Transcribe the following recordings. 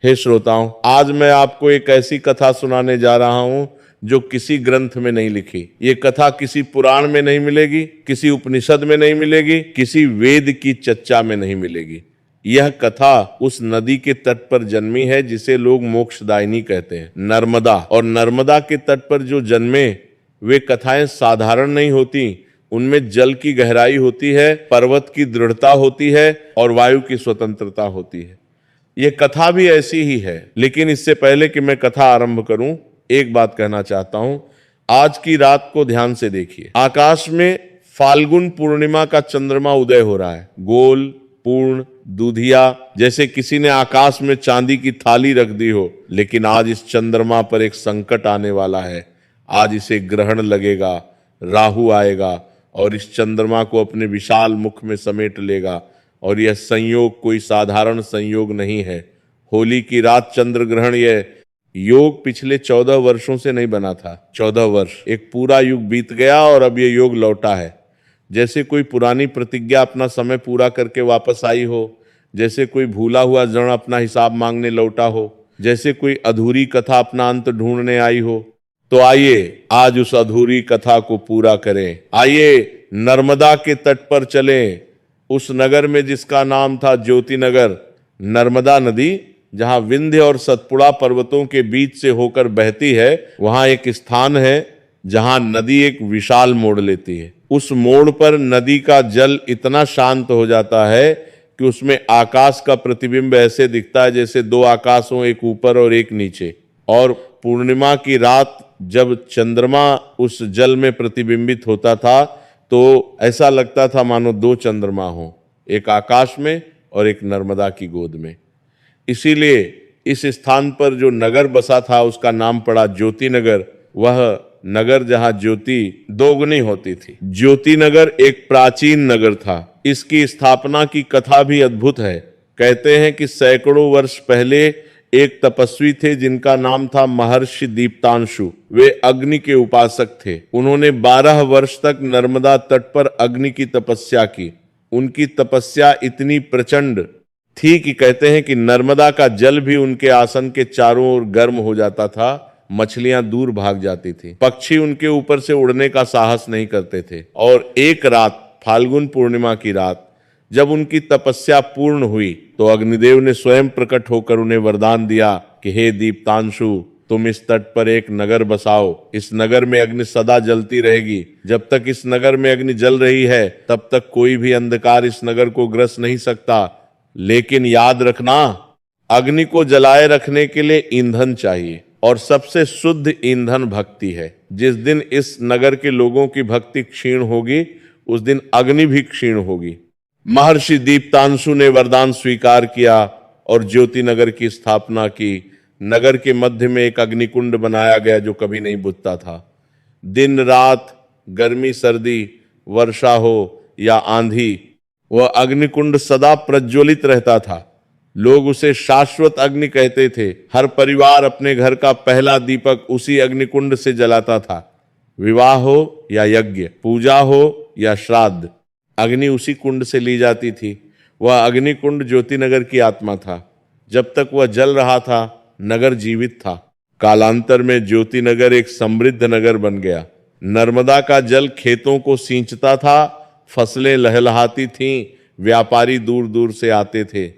हे श्रोताओं, आज मैं आपको एक ऐसी कथा सुनाने जा रहा हूं जो किसी ग्रंथ में नहीं लिखी। ये कथा किसी पुराण में नहीं मिलेगी, किसी उपनिषद में नहीं मिलेगी, किसी वेद की चर्चा में नहीं मिलेगी। यह कथा उस नदी के तट पर जन्मी है जिसे लोग मोक्षदायिनी कहते हैं, नर्मदा। और नर्मदा के तट पर जो जन्मे वे कथाएं साधारण नहीं होती, उनमें जल की गहराई होती है, पर्वत की दृढ़ता होती है और वायु की स्वतंत्रता होती है। ये कथा भी ऐसी ही है। लेकिन इससे पहले कि मैं कथा आरंभ करूं, एक बात कहना चाहता हूं। आज की रात को ध्यान से देखिए। आकाश में फाल्गुन पूर्णिमा का चंद्रमा उदय हो रहा है। गोल, पूर्ण, दूधिया, जैसे किसी ने आकाश में चांदी की थाली रख दी हो। लेकिन आज इस चंद्रमा पर एक संकट आने वाला है। आज इसे ग्रहण लगेगा, राहु आएगा और इस चंद्रमा को अपने विशाल मुख में समेट लेगा। और यह संयोग कोई साधारण संयोग नहीं है। होली की रात चंद्र ग्रहण, यह योग पिछले 14 वर्षों से नहीं बना था। 14 वर्ष, एक पूरा युग बीत गया और अब यह योग लौटा है। जैसे कोई पुरानी प्रतिज्ञा अपना समय पूरा करके वापस आई हो, जैसे कोई भूला हुआ जन अपना हिसाब मांगने लौटा हो, जैसे कोई अधूरी कथा अपना अंत ढूंढने आई हो। तो आइए आज उस अधूरी कथा को पूरा करें। आइए नर्मदा के तट पर चलें, उस नगर में जिसका नाम था ज्योति नगर। नर्मदा नदी जहां विंध्य और सतपुड़ा पर्वतों के बीच से होकर बहती है, वहां एक स्थान है जहां नदी एक विशाल मोड़ लेती है। उस मोड़ पर नदी का जल इतना शांत हो जाता है कि उसमें आकाश का प्रतिबिंब ऐसे दिखता है जैसे दो आकाश हो, एक ऊपर और एक नीचे। और पूर्णिमा की रात जब चंद्रमा उस जल में प्रतिबिंबित होता था तो ऐसा लगता था मानो दो चंद्रमा हो, एक आकाश में और एक नर्मदा की गोद में। इसीलिए इस स्थान पर जो नगर बसा था उसका नाम पड़ा ज्योति नगर। वह नगर जहां ज्योति दोगुनी होती थी। ज्योति नगर एक प्राचीन नगर था। इसकी स्थापना की कथा भी अद्भुत है। कहते हैं कि सैकड़ों वर्ष पहले एक तपस्वी थे जिनका नाम था महर्षि दीप्तांशु। वे अग्नि के उपासक थे। उन्होंने 12 वर्ष तक नर्मदा तट पर अग्नि की तपस्या की। उनकी तपस्या इतनी प्रचंड थी कि कहते हैं कि नर्मदा का जल भी उनके आसन के चारों ओर गर्म हो जाता था। मछलियां दूर भाग जाती थी, पक्षी उनके ऊपर से उड़ने का साहस नहीं करते थे। और एक रात, फाल्गुन पूर्णिमा की रात, जब उनकी तपस्या पूर्ण हुई तो अग्निदेव ने स्वयं प्रकट होकर उन्हें वरदान दिया कि हे दीप्तांशु, तुम इस तट पर एक नगर बसाओ। इस नगर में अग्नि सदा जलती रहेगी। जब तक इस नगर में अग्नि जल रही है तब तक कोई भी अंधकार इस नगर को ग्रस नहीं सकता। लेकिन याद रखना, अग्नि को जलाए रखने के लिए ईंधन चाहिए और सबसे शुद्ध ईंधन भक्ति है। जिस दिन इस नगर के लोगों की भक्ति क्षीण होगी उस दिन अग्नि भी क्षीण होगी। महर्षि दीप्तांशु ने वरदान स्वीकार किया और ज्योति नगर की स्थापना की। नगर के मध्य में एक अग्निकुंड बनाया गया जो कभी नहीं बुझता था। दिन रात, गर्मी सर्दी, वर्षा हो या आंधी, वह अग्निकुंड सदा प्रज्वलित रहता था। लोग उसे शाश्वत अग्नि कहते थे। हर परिवार अपने घर का पहला दीपक उसी अग्निकुंड से जलाता था। विवाह हो या यज्ञ, पूजा हो या श्राद्ध, अग्नि उसी कुंड से ली जाती थी। वह अग्निकुंड ज्योति नगर की आत्मा था। जब तक वह जल रहा था नगर जीवित था। कालांतर में ज्योति नगर एक समृद्ध नगर बन गया। नर्मदा का जल खेतों को सींचता था, फसलें लहलहाती थीं, व्यापारी दूर दूर से आते थे।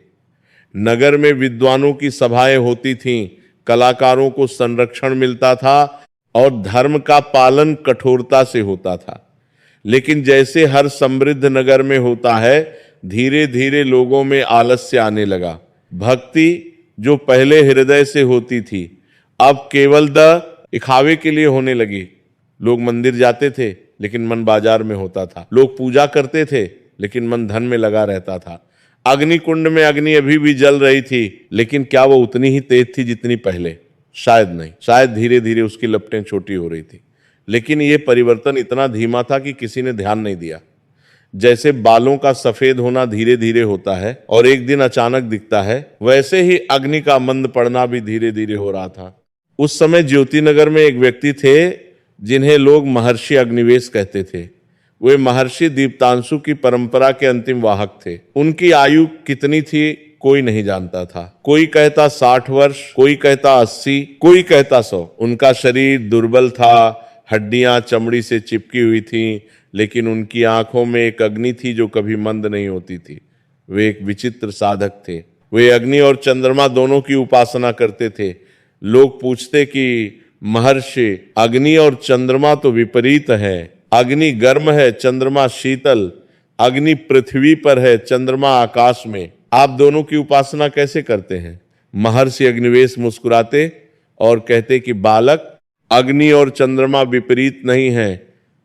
नगर में विद्वानों की सभाएं होती थीं, कलाकारों को संरक्षण मिलता था और धर्म का पालन कठोरता से होता था। लेकिन जैसे हर समृद्ध नगर में होता है, धीरे धीरे लोगों में आलस्य आने लगा। भक्ति जो पहले हृदय से होती थी अब केवल दिखावे के लिए होने लगी। लोग मंदिर जाते थे लेकिन मन बाजार में होता था। लोग पूजा करते थे लेकिन मन धन में लगा रहता था। अग्निकुंड में अग्नि अभी भी जल रही थी, लेकिन क्या वो उतनी ही तेज थी जितनी पहले? शायद नहीं। शायद धीरे धीरे उसकी लपटें छोटी हो रही थी। लेकिन ये परिवर्तन इतना धीमा था कि किसी ने ध्यान नहीं दिया। जैसे बालों का सफेद होना धीरे धीरे होता है और एक दिन अचानक दिखता है, वैसे ही अग्नि का मंद पड़ना भी धीरे धीरे हो रहा था। उस समय ज्योति नगर में एक व्यक्ति थे जिन्हें लोग महर्षि अग्निवेश कहते थे। वे महर्षि दीप्तांशु की परंपरा के अंतिम वाहक थे। उनकी आयु कितनी थी कोई नहीं जानता था। कोई कहता 60 वर्ष, कोई कहता 80, कोई कहता 100। उनका शरीर दुर्बल था, हड्डियां चमड़ी से चिपकी हुई थीं, लेकिन उनकी आंखों में एक अग्नि थी जो कभी मंद नहीं होती थी। वे एक विचित्र साधक थे। वे अग्नि और चंद्रमा दोनों की उपासना करते थे। लोग पूछते कि महर्षि, अग्नि और चंद्रमा तो विपरीत है। अग्नि गर्म है, चंद्रमा शीतल। अग्नि पृथ्वी पर है, चंद्रमा आकाश में। आप दोनों की उपासना कैसे करते हैं? महर्षि अग्निवेश मुस्कुराते और कहते कि बालक, अग्नि और चंद्रमा विपरीत नहीं है,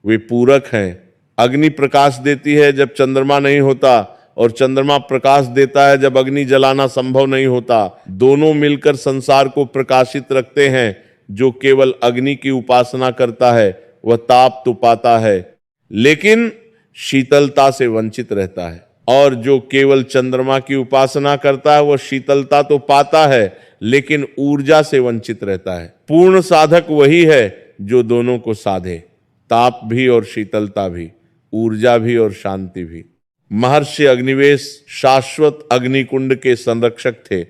वे पूरक हैं। अग्नि प्रकाश देती है जब चंद्रमा नहीं होता, और चंद्रमा प्रकाश देता है जब अग्नि जलाना संभव नहीं होता। दोनों मिलकर संसार को प्रकाशित रखते हैं। जो केवल अग्नि की उपासना करता है वह ताप तो पाता है, लेकिन शीतलता से वंचित रहता है, और जो केवल चंद्रमा की उपासना करता है वह शीतलता तो पाता है, लेकिन ऊर्जा से वंचित रहता है। पूर्ण साधक वही है जो दोनों को साधे, ताप भी और शीतलता भी, ऊर्जा भी और शांति भी। महर्षि अग्निवेश शाश्वत अग्निकुंड के संरक्षक थे।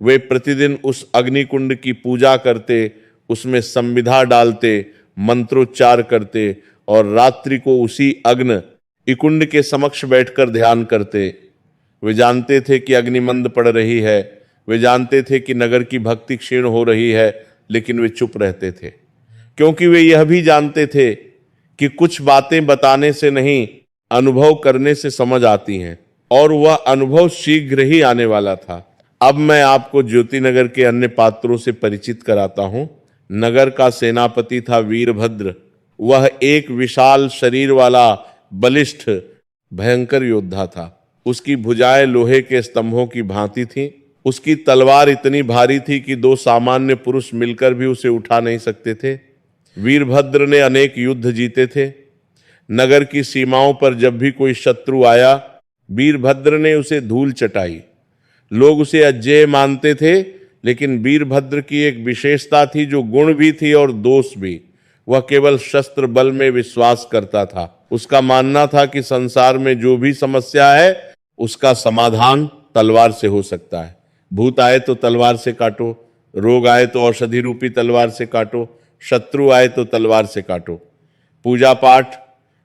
वे प्रतिदिन उस अग्निकुंड की पूजा करते, उसमें संविधा डालते, मंत्रोच्चार करते और रात्रि को उसी अग्नि के समक्ष बैठकर ध्यान करते। वे जानते थे कि अग्नि मंद पड़ रही है, वे जानते थे कि नगर की भक्ति क्षीण हो रही है, लेकिन वे चुप रहते थे, क्योंकि वे यह भी जानते थे कि कुछ बातें बताने से नहीं, अनुभव करने से समझ आती हैं, और वह अनुभव शीघ्र ही आने वाला था। अब मैं आपको ज्योतिनगर के अन्य पात्रों से परिचित कराता हूं। नगर का सेनापति था वीरभद्र। वह एक विशाल शरीर वाला बलिष्ठ भयंकर योद्धा था। उसकी भुजाएं लोहे के स्तंभों की भांति थीं। उसकी तलवार इतनी भारी थी कि 2 सामान्य पुरुष मिलकर भी उसे उठा नहीं सकते थे। वीरभद्र ने अनेक युद्ध जीते थे। नगर की सीमाओं पर जब भी कोई शत्रु आया, वीरभद्र ने उसे धूल चटाई। लोग उसे अजेय मानते थे, लेकिन वीरभद्र की एक विशेषता थी जो गुण भी थी और दोष भी। वह केवल शस्त्र बल में विश्वास करता था। उसका मानना था कि संसार में जो भी समस्या है उसका समाधान तलवार से हो सकता है। भूत आए तो तलवार से काटो, रोग आए तो औषधि रूपी तलवार से काटो, शत्रु आए तो तलवार से काटो। पूजा पाठ,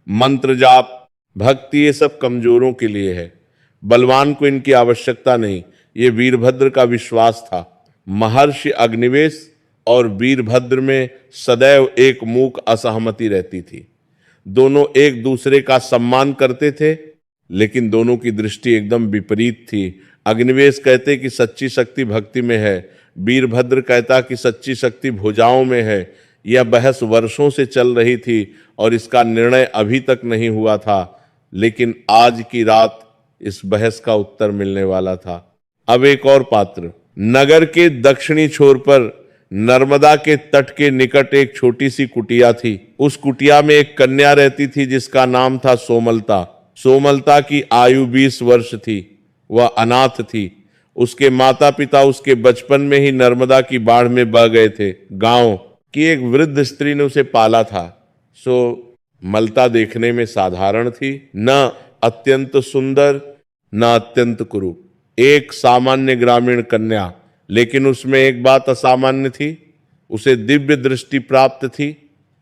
मंत्र जाप, भक्ति, ये सब कमजोरों के लिए है, बलवान को इनकी आवश्यकता नहीं। ये वीरभद्र का विश्वास था। महर्षि अग्निवेश और वीरभद्र में सदैव एक मूक असहमति रहती थी। दोनों एक दूसरे का सम्मान करते थे, लेकिन दोनों की दृष्टि एकदम विपरीत थी। अग्निवेश कहते कि सच्ची शक्ति भक्ति में है, वीरभद्र कहता कि सच्ची शक्ति भुजाओं में है। यह बहस वर्षों से चल रही थी और इसका निर्णय अभी तक नहीं हुआ था, लेकिन आज की रात इस बहस का उत्तर मिलने वाला था। अब एक और पात्र। नगर के दक्षिणी छोर पर नर्मदा के तट के निकट एक छोटी सी कुटिया थी। उस कुटिया में एक कन्या रहती थी जिसका नाम था सोमलता। सोमलता की आयु 20 वर्ष थी। वह अनाथ थी। उसके माता पिता उसके बचपन में ही नर्मदा की बाढ़ में बह गए थे। गांव की एक वृद्ध स्त्री ने उसे पाला था। मलता देखने में साधारण थी, न अत्यंत सुंदर न अत्यंत कुरूप, एक सामान्य ग्रामीण कन्या। लेकिन उसमें एक बात असामान्य थी, उसे दिव्य दृष्टि प्राप्त थी।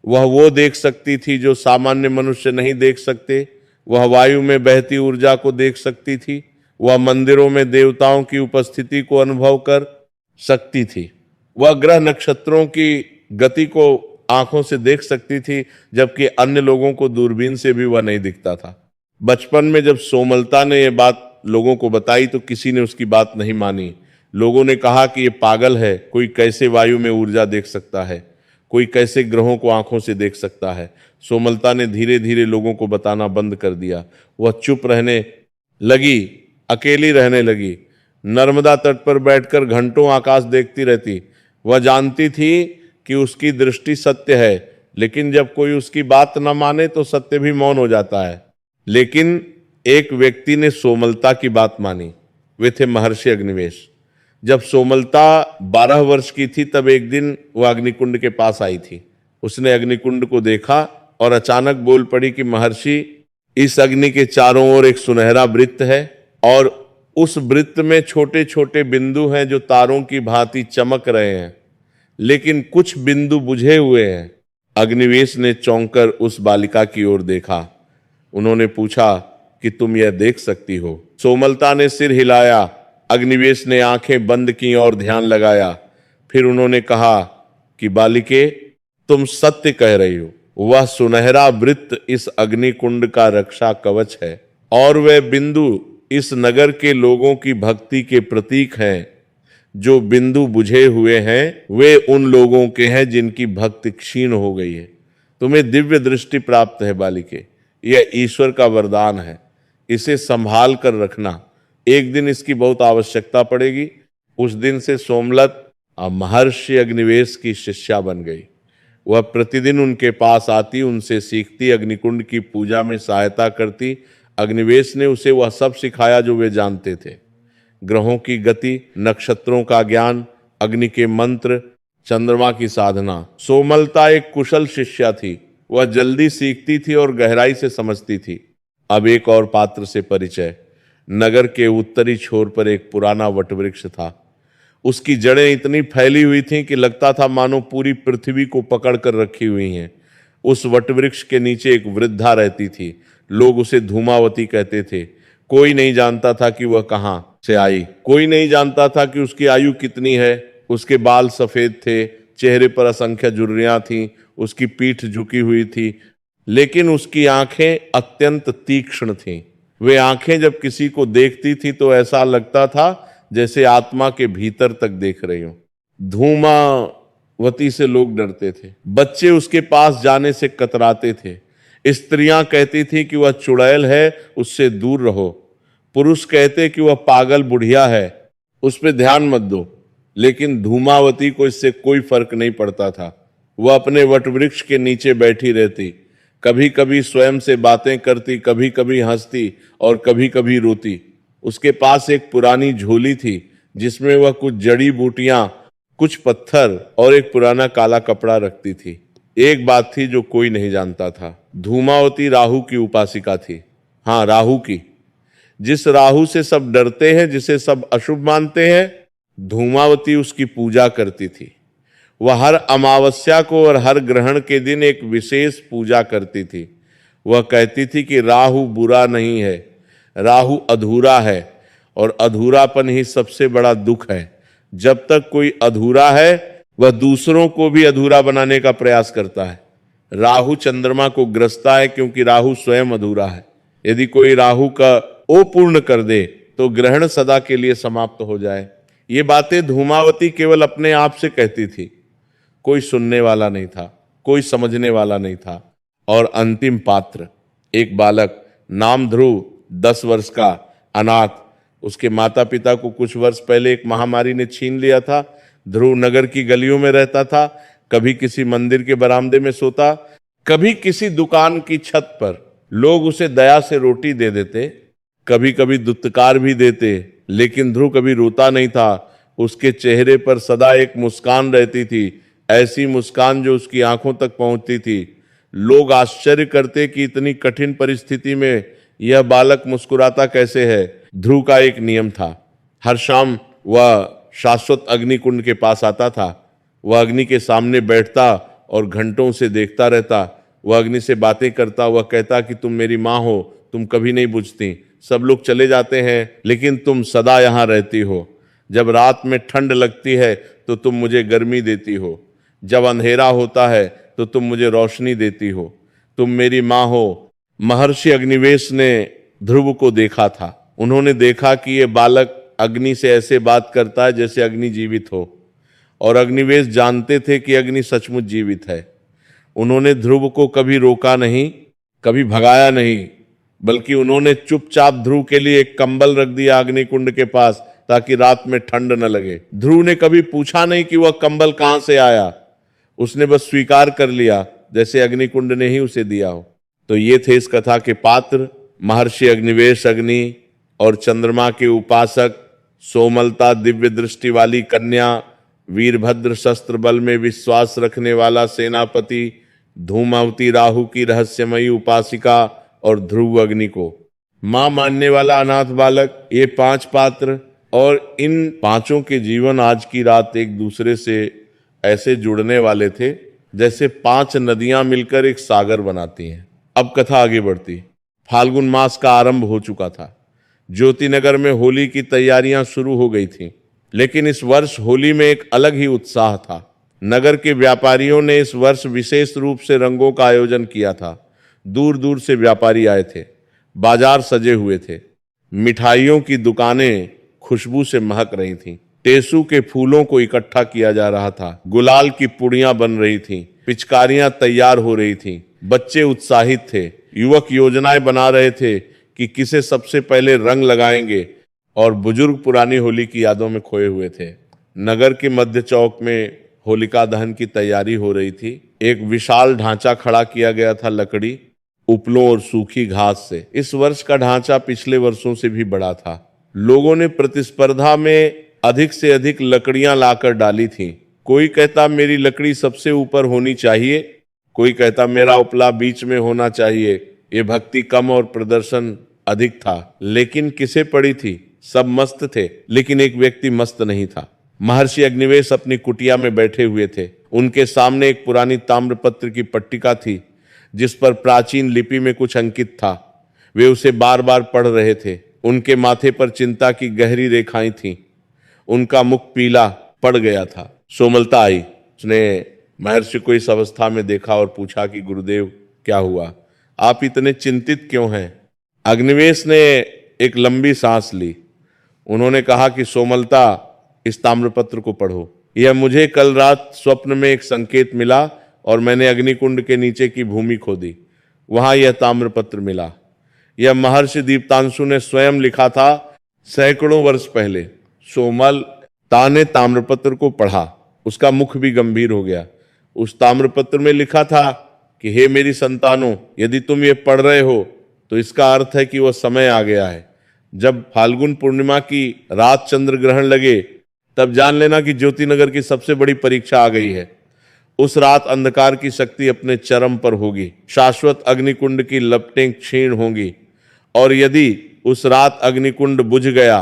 वह वो देख सकती थी जो सामान्य मनुष्य नहीं देख सकते। वह वायु में बहती ऊर्जा को देख सकती थी। वह मंदिरों में देवताओं की उपस्थिति को अनुभव कर सकती थी। वह ग्रह नक्षत्रों की गति को आंखों से देख सकती थी, जबकि अन्य लोगों को दूरबीन से भी वह नहीं दिखता था। बचपन में जब सोमलता ने यह बात लोगों को बताई तो किसी ने उसकी बात नहीं मानी। लोगों ने कहा कि ये पागल है, कोई कैसे वायु में ऊर्जा देख सकता है, कोई कैसे ग्रहों को आंखों से देख सकता है। सोमलता ने धीरे धीरे लोगों को बताना बंद कर दिया। वह चुप रहने लगी, अकेली रहने लगी। नर्मदा तट पर बैठकर घंटों आकाश देखती रहती। वह जानती थी कि उसकी दृष्टि सत्य है, लेकिन जब कोई उसकी बात न माने तो सत्य भी मौन हो जाता है। लेकिन एक व्यक्ति ने सोमलता की बात मानी। वे थे महर्षि अग्निवेश। जब सोमलता 12 वर्ष की थी तब एक दिन वह अग्निकुंड के पास आई थी। उसने अग्निकुंड को देखा और अचानक बोल पड़ी कि महर्षि, इस अग्नि के चारों ओर एक सुनहरा वृत्त है और उस वृत्त में छोटे छोटे बिंदु हैं जो तारों की भांति चमक रहे हैं, लेकिन कुछ बिंदु बुझे हुए हैं। अग्निवेश ने चौंक उस बालिका की ओर देखा। उन्होंने पूछा कि तुम यह देख सकती हो? सोमलता ने सिर हिलाया। अग्निवेश ने आंखें बंद की और ध्यान लगाया। फिर उन्होंने कहा कि बालिके, तुम सत्य कह रही हो। वह सुनहरा वृत्त इस अग्निकुंड का रक्षा कवच है और वह बिंदु इस नगर के लोगों की भक्ति के प्रतीक हैं। जो बिंदु बुझे हुए हैं वे उन लोगों के हैं जिनकी भक्ति क्षीण हो गई है। तुम्हें दिव्य दृष्टि प्राप्त है बालिके, यह ईश्वर का वरदान है। इसे संभाल कर रखना, एक दिन इसकी बहुत आवश्यकता पड़ेगी। उस दिन से सोमलत महर्षि अग्निवेश की शिष्या बन गई। वह प्रतिदिन उनके पास आती, उनसे सीखती, अग्निकुंड की पूजा में सहायता करती। अग्निवेश ने उसे वह सब सिखाया जो वे जानते थे। ग्रहों की गति, नक्षत्रों का ज्ञान, अग्नि के मंत्र, चंद्रमा की साधना। सोमलता एक कुशल शिष्या थी। वह जल्दी सीखती थी और गहराई से समझती थी। अब एक और पात्र से परिचय। नगर के उत्तरी छोर पर एक पुराना वटवृक्ष था। उसकी जड़ें इतनी फैली हुई थीं कि लगता था मानो पूरी पृथ्वी को पकड़ कर रखी हुई हैं। उस वटवृक्ष के नीचे एक वृद्धा रहती थी। लोग उसे धूमावती कहते थे। कोई नहीं जानता था कि वह कहाँ से आई। कोई नहीं जानता था कि उसकी आयु कितनी है। उसके बाल सफेद थे, चेहरे पर असंख्य झुर्रियां थीं, उसकी पीठ झुकी हुई थी, लेकिन उसकी आंखें अत्यंत तीक्ष्ण थीं। वे आंखें जब किसी को देखती थी तो ऐसा लगता था जैसे आत्मा के भीतर तक देख रही हो। धूमावती से लोग डरते थे। बच्चे उसके पास जाने से कतराते थे। स्त्रियां कहती थी कि वह चुड़ैल है, उससे दूर रहो। पुरुष कहते कि वह पागल बुढ़िया है, उस पर ध्यान मत दो। लेकिन धूमावती को इससे कोई फर्क नहीं पड़ता था। वह अपने वटवृक्ष के नीचे बैठी रहती, कभी कभी स्वयं से बातें करती, कभी कभी हंसती और कभी कभी रोती। उसके पास एक पुरानी झोली थी जिसमें वह कुछ जड़ी बूटियां, कुछ पत्थर और एक पुराना काला कपड़ा रखती थी। एक बात थी जो कोई नहीं जानता था। धूमावती राहु की उपासिका थी। हाँ, राहु की। जिस राहु से सब डरते हैं, जिसे सब अशुभ मानते हैं, धूमावती उसकी पूजा करती थी। वह हर अमावस्या को और हर ग्रहण के दिन एक विशेष पूजा करती थी। वह कहती थी कि राहु बुरा नहीं है, राहु अधूरा है और अधूरापन ही सबसे बड़ा दुख है। जब तक कोई अधूरा है वह दूसरों को भी अधूरा बनाने का प्रयास करता है। राहु चंद्रमा को ग्रसता है क्योंकि राहु स्वयं अधूरा है। यदि कोई राहु का अपूर्ण कर दे तो ग्रहण सदा के लिए समाप्त हो जाए। ये बातें धूमावती केवल अपने आप से कहती थी। कोई सुनने वाला नहीं था, कोई समझने वाला नहीं था। और अंतिम पात्र, एक बालक, नाम ध्रुव, 10 वर्ष का, अनाथ। उसके माता पिता को कुछ वर्ष पहले एक महामारी ने छीन लिया था। ध्रुव नगर की गलियों में रहता था। कभी किसी मंदिर के बरामदे में सोता, कभी किसी दुकान की छत पर। लोग उसे दया से रोटी दे देते, कभी कभी दुत्कार भी देते, लेकिन ध्रुव कभी रोता नहीं था। उसके चेहरे पर सदा एक मुस्कान रहती थी, ऐसी मुस्कान जो उसकी आंखों तक पहुंचती थी। लोग आश्चर्य करते कि इतनी कठिन परिस्थिति में यह बालक मुस्कुराता कैसे है। ध्रुव का एक नियम था। हर शाम वह शाश्वत अग्निकुंड के पास आता था। वह अग्नि के सामने बैठता और घंटों से देखता रहता। वह अग्नि से बातें करता। वह कहता कि तुम मेरी माँ हो, तुम कभी नहीं बुझती। सब लोग चले जाते हैं लेकिन तुम सदा यहाँ रहती हो। जब रात में ठंड लगती है तो तुम मुझे गर्मी देती हो। जब अंधेरा होता है तो तुम मुझे रोशनी देती हो। तुम मेरी माँ हो। महर्षि अग्निवेश ने ध्रुव को देखा था। उन्होंने देखा कि ये बालक अग्नि से ऐसे बात करता है जैसे अग्नि जीवित हो, और अग्निवेश जानते थे कि अग्नि सचमुच जीवित है। उन्होंने ध्रुव को कभी रोका नहीं, कभी भगाया नहीं, बल्कि उन्होंने चुपचाप ध्रुव के लिए एक कंबल रख दिया अग्निकुंड के पास ताकि रात में ठंड न लगे। ध्रुव ने कभी पूछा नहीं कि वह कंबल कहां से आया। उसने बस स्वीकार कर लिया जैसे अग्निकुंड ने ही उसे दिया हो। तो ये थे इस कथा के पात्र, महर्षि अग्निवेश अग्नि और चंद्रमा के उपासक, सोमलता दिव्य दृष्टि वाली कन्या, वीरभद्र शस्त्र बल में विश्वास रखने वाला सेनापति, धूमावती राहु की रहस्यमयी उपासिका और ध्रुव अग्नि को। मां मानने वाला अनाथ बालक, ये 5 पात्र, और इन पांचों के जीवन आज की रात एक दूसरे से ऐसे जुड़ने वाले थे जैसे 5 नदियां मिलकर एक सागर बनाती हैं। अब कथा आगे बढ़ती। फाल्गुन मास का आरंभ हो चुका था। ज्योतिनगर में होली की तैयारियां शुरू हो गई थीं, लेकिन इस वर्ष होली में एक अलग ही उत्साह था। नगर के व्यापारियों ने इस वर्ष विशेष रूप से रंगों का आयोजन किया था। दूर दूर से व्यापारी आए थे। बाजार सजे हुए थे। मिठाइयों की दुकानें खुशबू से महक रही थीं। टेसू के फूलों को इकट्ठा किया जा रहा था। गुलाल की पुड़ियां बन रही थीं। पिचकारियां तैयार हो रही थीं। बच्चे उत्साहित थे। युवक योजनाएं बना रहे थे कि किसे सबसे पहले रंग लगाएंगे, और बुजुर्ग पुरानी होली की यादों में खोए हुए थे। नगर के मध्य चौक में होलिका दहन की तैयारी हो रही थी। एक विशाल ढांचा खड़ा किया गया था, लकड़ी, उपलों और सूखी घास से। इस वर्ष का ढांचा पिछले वर्षों से भी बड़ा था। लोगों ने प्रतिस्पर्धा में अधिक से अधिक लकड़ियां लाकर डाली थीं। कोई कहता मेरी लकड़ी सबसे ऊपर होनी चाहिए, कोई कहता मेरा उपला बीच में होना चाहिए। ये भक्ति कम और प्रदर्शन अधिक था। लेकिन किसे पड़ी थी? सब मस्त थे, लेकिन एक व्यक्ति मस्त नहीं था। महर्षि अग्निवेश अपनी कुटिया में बैठे हुए थे। उनके सामने एक पुरानी ताम्रपत्र की पट्टिका थी जिस पर प्राचीन लिपि में कुछ अंकित था। वे उसे बार बार पढ़ रहे थे। उनके माथे पर चिंता की गहरी रेखाएं थीं। उनका मुख पीला पड़ गया था। सोमलता आई। उसने महर्षि को इस अवस्था में देखा और पूछा कि गुरुदेव, क्या हुआ? आप इतने चिंतित क्यों हैं? अग्निवेश ने एक लंबी सांस ली। उन्होंने कहा कि सोमलता, इस ताम्रपत्र को पढ़ो। यह मुझे कल रात स्वप्न में एक संकेत मिला और मैंने अग्निकुंड के नीचे की भूमि खोदी। वहां यह ताम्रपत्र मिला। यह महर्षि दीप्तांशु ने स्वयं लिखा था सैकड़ों वर्ष पहले। सोमलता ने ताम्रपत्र को पढ़ा। उसका मुख भी गंभीर हो गया। उस ताम्रपत्र में लिखा था कि हे मेरी संतानों, यदि तुम ये पढ़ रहे हो तो इसका अर्थ है कि वह समय आ गया है। जब फाल्गुन पूर्णिमा की रात चंद्र ग्रहण लगे, तब जान लेना कि ज्योतिनगर की सबसे बड़ी परीक्षा आ गई है। उस रात अंधकार की शक्ति अपने चरम पर होगी। शाश्वत अग्निकुंड की लपटें क्षीण होंगी, और यदि उस रात अग्निकुंड बुझ गया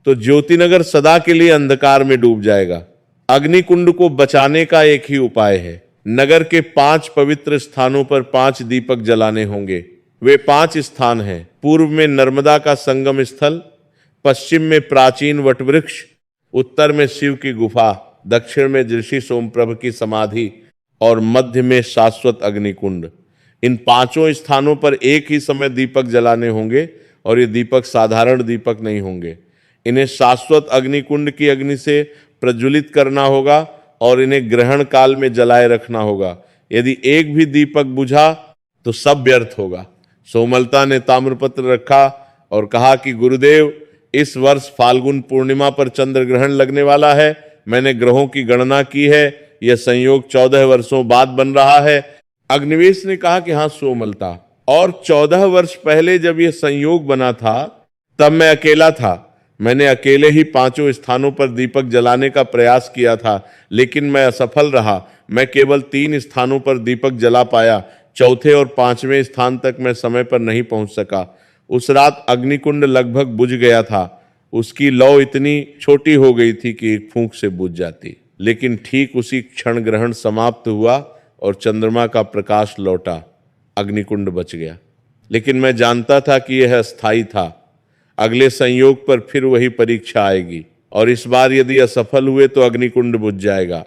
तो ज्योतिनगर सदा के लिए अंधकार में डूब जाएगा। अग्निकुंड को बचाने का एक ही उपाय है। नगर के 5 पवित्र स्थानों पर 5 दीपक जलाने होंगे। वे 5 स्थान हैं। पूर्व में नर्मदा का संगम स्थल, पश्चिम में प्राचीन वटवृक्ष, उत्तर में शिव की गुफा, दक्षिण में ऋषि सोमप्रभ की समाधि और मध्य में शाश्वत अग्निकुंड। इन 5 स्थानों पर एक ही समय दीपक जलाने होंगे, और ये दीपक साधारण दीपक नहीं होंगे। इन्हें शाश्वत अग्निकुंड की अग्नि से प्रज्वलित करना होगा और इन्हें ग्रहण काल में जलाए रखना होगा। यदि एक भी दीपक बुझा तो सब व्यर्थ होगा। सोमलता ने ताम्रपत्र रखा और कहा कि गुरुदेव, इस वर्ष फाल्गुन पूर्णिमा पर चंद्र ग्रहण लगने वाला है। मैंने ग्रहों की गणना की है। यह संयोग 14 वर्षों बाद बन रहा है। अग्निवेश ने कहा कि हाँ सोमलता, और 14 वर्ष पहले जब यह संयोग बना था तब मैं अकेला था। मैंने अकेले ही 5 स्थानों पर दीपक जलाने का प्रयास किया था, लेकिन मैं असफल रहा। मैं केवल 3 स्थानों पर दीपक जला पाया। चौथे और 5वें स्थान तक मैं समय पर नहीं पहुंच सका। उस रात अग्निकुंड लगभग बुझ गया था। उसकी लौ इतनी छोटी हो गई थी कि एक फूंक से बुझ जाती। लेकिन ठीक उसी क्षण ग्रहण समाप्त हुआ और चंद्रमा का प्रकाश लौटा। अग्निकुंड बच गया। लेकिन मैं जानता था कि यह अस्थायी था। अगले संयोग पर फिर वही परीक्षा आएगी, और इस बार यदि असफल हुए तो अग्निकुंड बुझ जाएगा।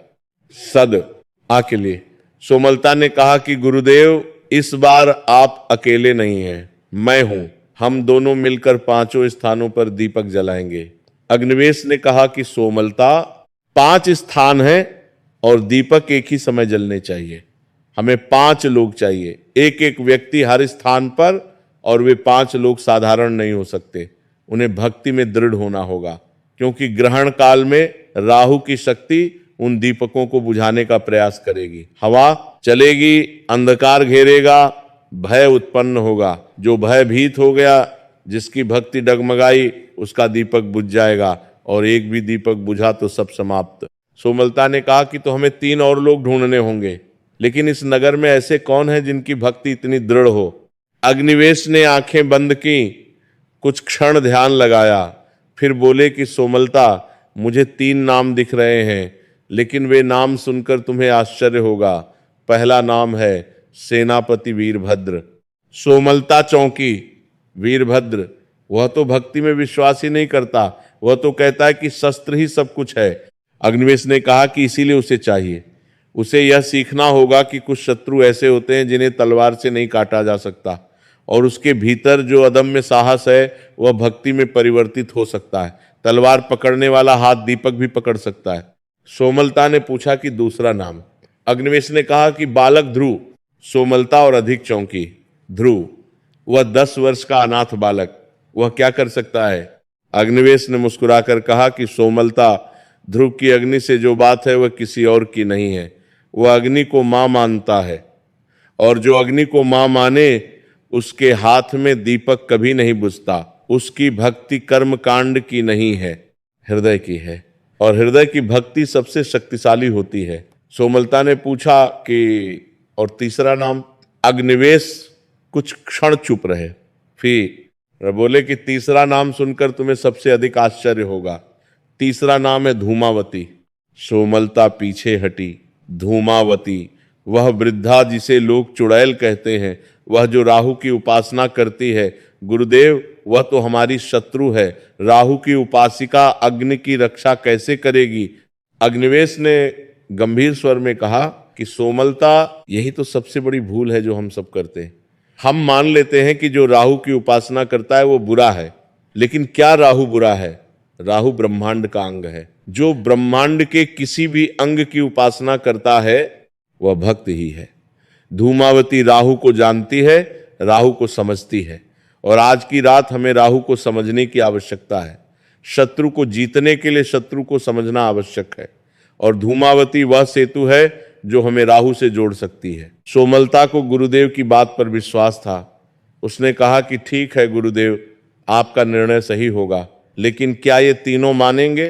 सद आके लिए सोमलता ने कहा कि गुरुदेव, इस बार आप अकेले नहीं हैं, मैं हूं। हम दोनों मिलकर 5 स्थानों पर दीपक जलाएंगे। अग्निवेश ने कहा कि सोमलता, 5 स्थान हैं और दीपक एक ही समय जलने चाहिए। हमें 5 लोग चाहिए, एक एक व्यक्ति हर स्थान पर, और वे 5 लोग साधारण नहीं हो सकते। उन्हें भक्ति में दृढ़ होना होगा, क्योंकि ग्रहण काल में राहु की शक्ति उन दीपकों को बुझाने का प्रयास करेगी। हवा चलेगी, अंधकार घेरेगा, भय उत्पन्न होगा। जो भयभीत हो गया, जिसकी भक्ति डगमगाई, उसका दीपक बुझ जाएगा, और एक भी दीपक बुझा तो सब समाप्त। सोमलता ने कहा कि तो हमें 3 और लोग ढूंढने होंगे, लेकिन इस नगर में ऐसे कौन है जिनकी भक्ति इतनी दृढ़ हो? अग्निवेश ने आंखें बंद की कुछ क्षण ध्यान लगाया, फिर बोले कि सोमलता, मुझे 3 नाम दिख रहे हैं, लेकिन वे नाम सुनकर तुम्हें आश्चर्य होगा। पहला नाम है सेनापति वीरभद्र। सोमलता चौंकी। वीरभद्र, वह तो भक्ति में विश्वास ही नहीं करता, वह तो कहता है कि शस्त्र ही सब कुछ है। अग्निवेश ने कहा कि इसीलिए उसे चाहिए। उसे यह सीखना होगा कि कुछ शत्रु ऐसे होते हैं जिन्हें तलवार से नहीं काटा जा सकता, और उसके भीतर जो अदम्य साहस है वह भक्ति में परिवर्तित हो सकता है। तलवार पकड़ने वाला हाथ दीपक भी पकड़ सकता है। सोमलता ने पूछा कि दूसरा नाम? अग्निवेश ने कहा कि बालक ध्रुव। सोमलता और अधिक चौंकी। ध्रुव, वह 10 वर्ष का अनाथ बालक, वह क्या कर सकता है? अग्निवेश ने मुस्कुराकर कहा कि सोमलता, ध्रुव की अग्नि से जो बात है वह किसी और की नहीं है। वह अग्नि को मां मानता है, और जो अग्नि को मां माने उसके हाथ में दीपक कभी नहीं बुझता। उसकी भक्ति कर्म कांड की नहीं है, हृदय की है, और हृदय की भक्ति सबसे शक्तिशाली होती है। सोमलता ने पूछा कि और तीसरा नाम? अग्निवेश कुछ क्षण चुप रहे, फिर बोले कि तीसरा नाम सुनकर तुम्हें सबसे अधिक आश्चर्य होगा। तीसरा नाम है धूमावती। सोमलता पीछे हटी। धूमावती, वह वृद्धा जिसे लोग चुड़ैल कहते हैं, वह जो राहु की उपासना करती है। गुरुदेव, वह तो हमारी शत्रु है। राहु की उपासिका अग्नि की रक्षा कैसे करेगी? अग्निवेश ने गंभीर स्वर में कहा कि सोमलता, यही तो सबसे बड़ी भूल है जो हम सब करते हैं। हम मान लेते हैं कि जो राहु की उपासना करता है वो बुरा है, लेकिन क्या राहु बुरा है? राहु ब्रह्मांड का अंग है। जो ब्रह्मांड के किसी भी अंग की उपासना करता है वह भक्त ही है। धूमावती राहु को जानती है, राहु को समझती है, और आज की रात हमें राहु को समझने की आवश्यकता है। शत्रु को जीतने के लिए शत्रु को समझना आवश्यक है, और धूमावती वह सेतु है जो हमें राहु से जोड़ सकती है। सोमलता को गुरुदेव की बात पर विश्वास था। उसने कहा कि ठीक है गुरुदेव, आपका निर्णय सही होगा, लेकिन क्या ये तीनों मानेंगे?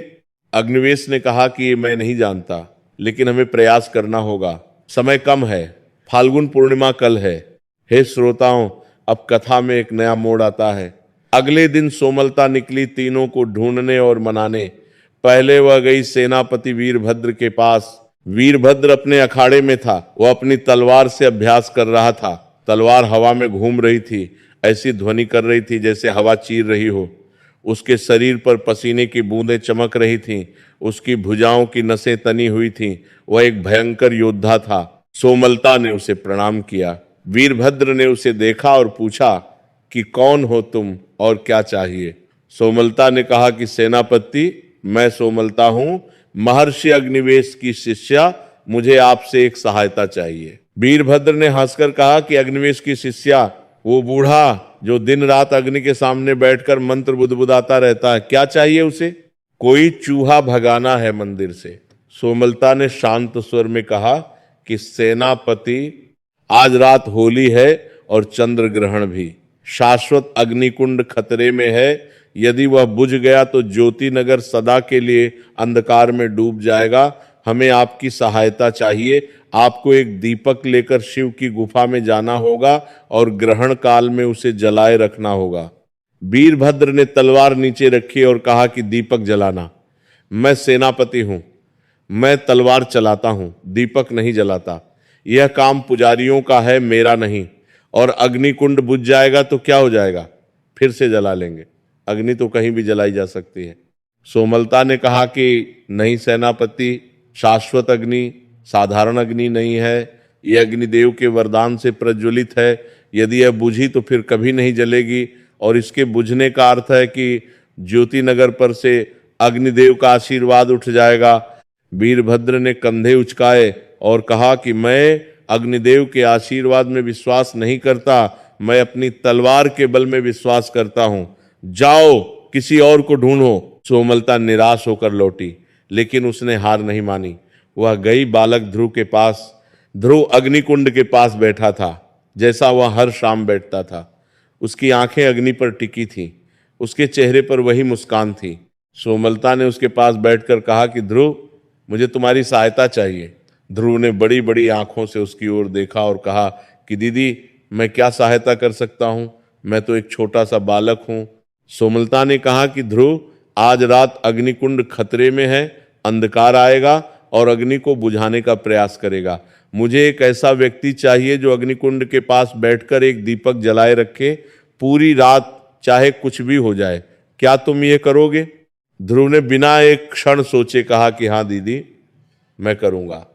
अग्निवेश ने कहा कि ये मैं नहीं जानता, लेकिन हमें प्रयास करना होगा। समय कम है, फाल्गुन पूर्णिमा कल है। हे श्रोताओं, अब कथा में एक नया मोड़ आता है। अगले दिन सोमलता निकली तीनों को ढूंढने और मनाने। पहले वह गई सेनापति वीरभद्र के पास। वीरभद्र अपने अखाड़े में था। वह अपनी तलवार से अभ्यास कर रहा था। तलवार हवा में घूम रही थी, ऐसी ध्वनि कर रही थी जैसे हवा चीर रही हो। उसके शरीर पर पसीने की बूंदें चमक रही थीं। उसकी भुजाओं की नसें तनी हुई थीं। वह एक भयंकर योद्धा था। सोमलता ने उसे प्रणाम किया। वीरभद्र ने उसे देखा और पूछा कि कौन हो तुम और क्या चाहिए? सोमलता ने कहा कि सेनापति, मैं सोमलता हूं, महर्षि अग्निवेश की शिष्या। मुझे आपसे एक सहायता चाहिए। वीरभद्र ने हंसकर कहा कि अग्निवेश की शिष्या? वो बूढ़ा जो दिन रात अग्नि के सामने बैठकर मंत्र बुदबुदाता रहता है, क्या चाहिए उसे? कोई चूहा भगाना है मंदिर से। सोमलता ने शांत स्वर में कहा कि सेनापति, आज रात होली है और चंद्र ग्रहण भी। शाश्वत अग्निकुंड खतरे में है। यदि वह बुझ गया तो ज्योति नगर सदा के लिए अंधकार में डूब जाएगा। हमें आपकी सहायता चाहिए। आपको एक दीपक लेकर शिव की गुफा में जाना होगा और ग्रहण काल में उसे जलाए रखना होगा। वीरभद्र ने तलवार नीचे रखी और कहा कि दीपक जलाना? मैं सेनापति हूं, मैं तलवार चलाता हूं, दीपक नहीं जलाता। यह काम पुजारियों का है, मेरा नहीं। और अग्निकुंड बुझ जाएगा तो क्या हो जाएगा? फिर से जला लेंगे। अग्नि तो कहीं भी जलाई जा सकती है। सोमलता ने कहा कि नहीं सेनापति, शाश्वत अग्नि साधारण अग्नि नहीं है। यह अग्निदेव के वरदान से प्रज्वलित है। यदि यह बुझी तो फिर कभी नहीं जलेगी, और इसके बुझने का अर्थ है कि ज्योति नगर पर से अग्निदेव का आशीर्वाद उठ जाएगा। वीरभद्र ने कंधे उचकाए और कहा कि मैं अग्निदेव के आशीर्वाद में विश्वास नहीं करता, मैं अपनी तलवार के बल में विश्वास करता हूं। जाओ, किसी और को ढूंढो। सोमलता निराश होकर लौटी, लेकिन उसने हार नहीं मानी। वह गई बालक ध्रुव के पास। ध्रुव अग्निकुंड के पास बैठा था, जैसा वह हर शाम बैठता था। उसकी आंखें अग्नि पर टिकी थीं, उसके चेहरे पर वही मुस्कान थी। सोमलता ने उसके पास बैठकर कहा कि ध्रुव, मुझे तुम्हारी सहायता चाहिए। ध्रुव ने बड़ी बड़ी आंखों से उसकी ओर देखा और कहा कि दीदी, मैं क्या सहायता कर सकता हूँ? मैं तो एक छोटा सा बालक हूँ। सोमलता ने कहा कि ध्रुव, आज रात अग्निकुंड खतरे में है, अंधकार आएगा और अग्नि को बुझाने का प्रयास करेगा। मुझे एक ऐसा व्यक्ति चाहिए जो अग्निकुंड के पास बैठकर एक दीपक जलाए रखे पूरी रात, चाहे कुछ भी हो जाए। क्या तुम ये करोगे? ध्रुव ने बिना एक क्षण सोचे कहा कि हाँ दीदी, मैं करूंगा।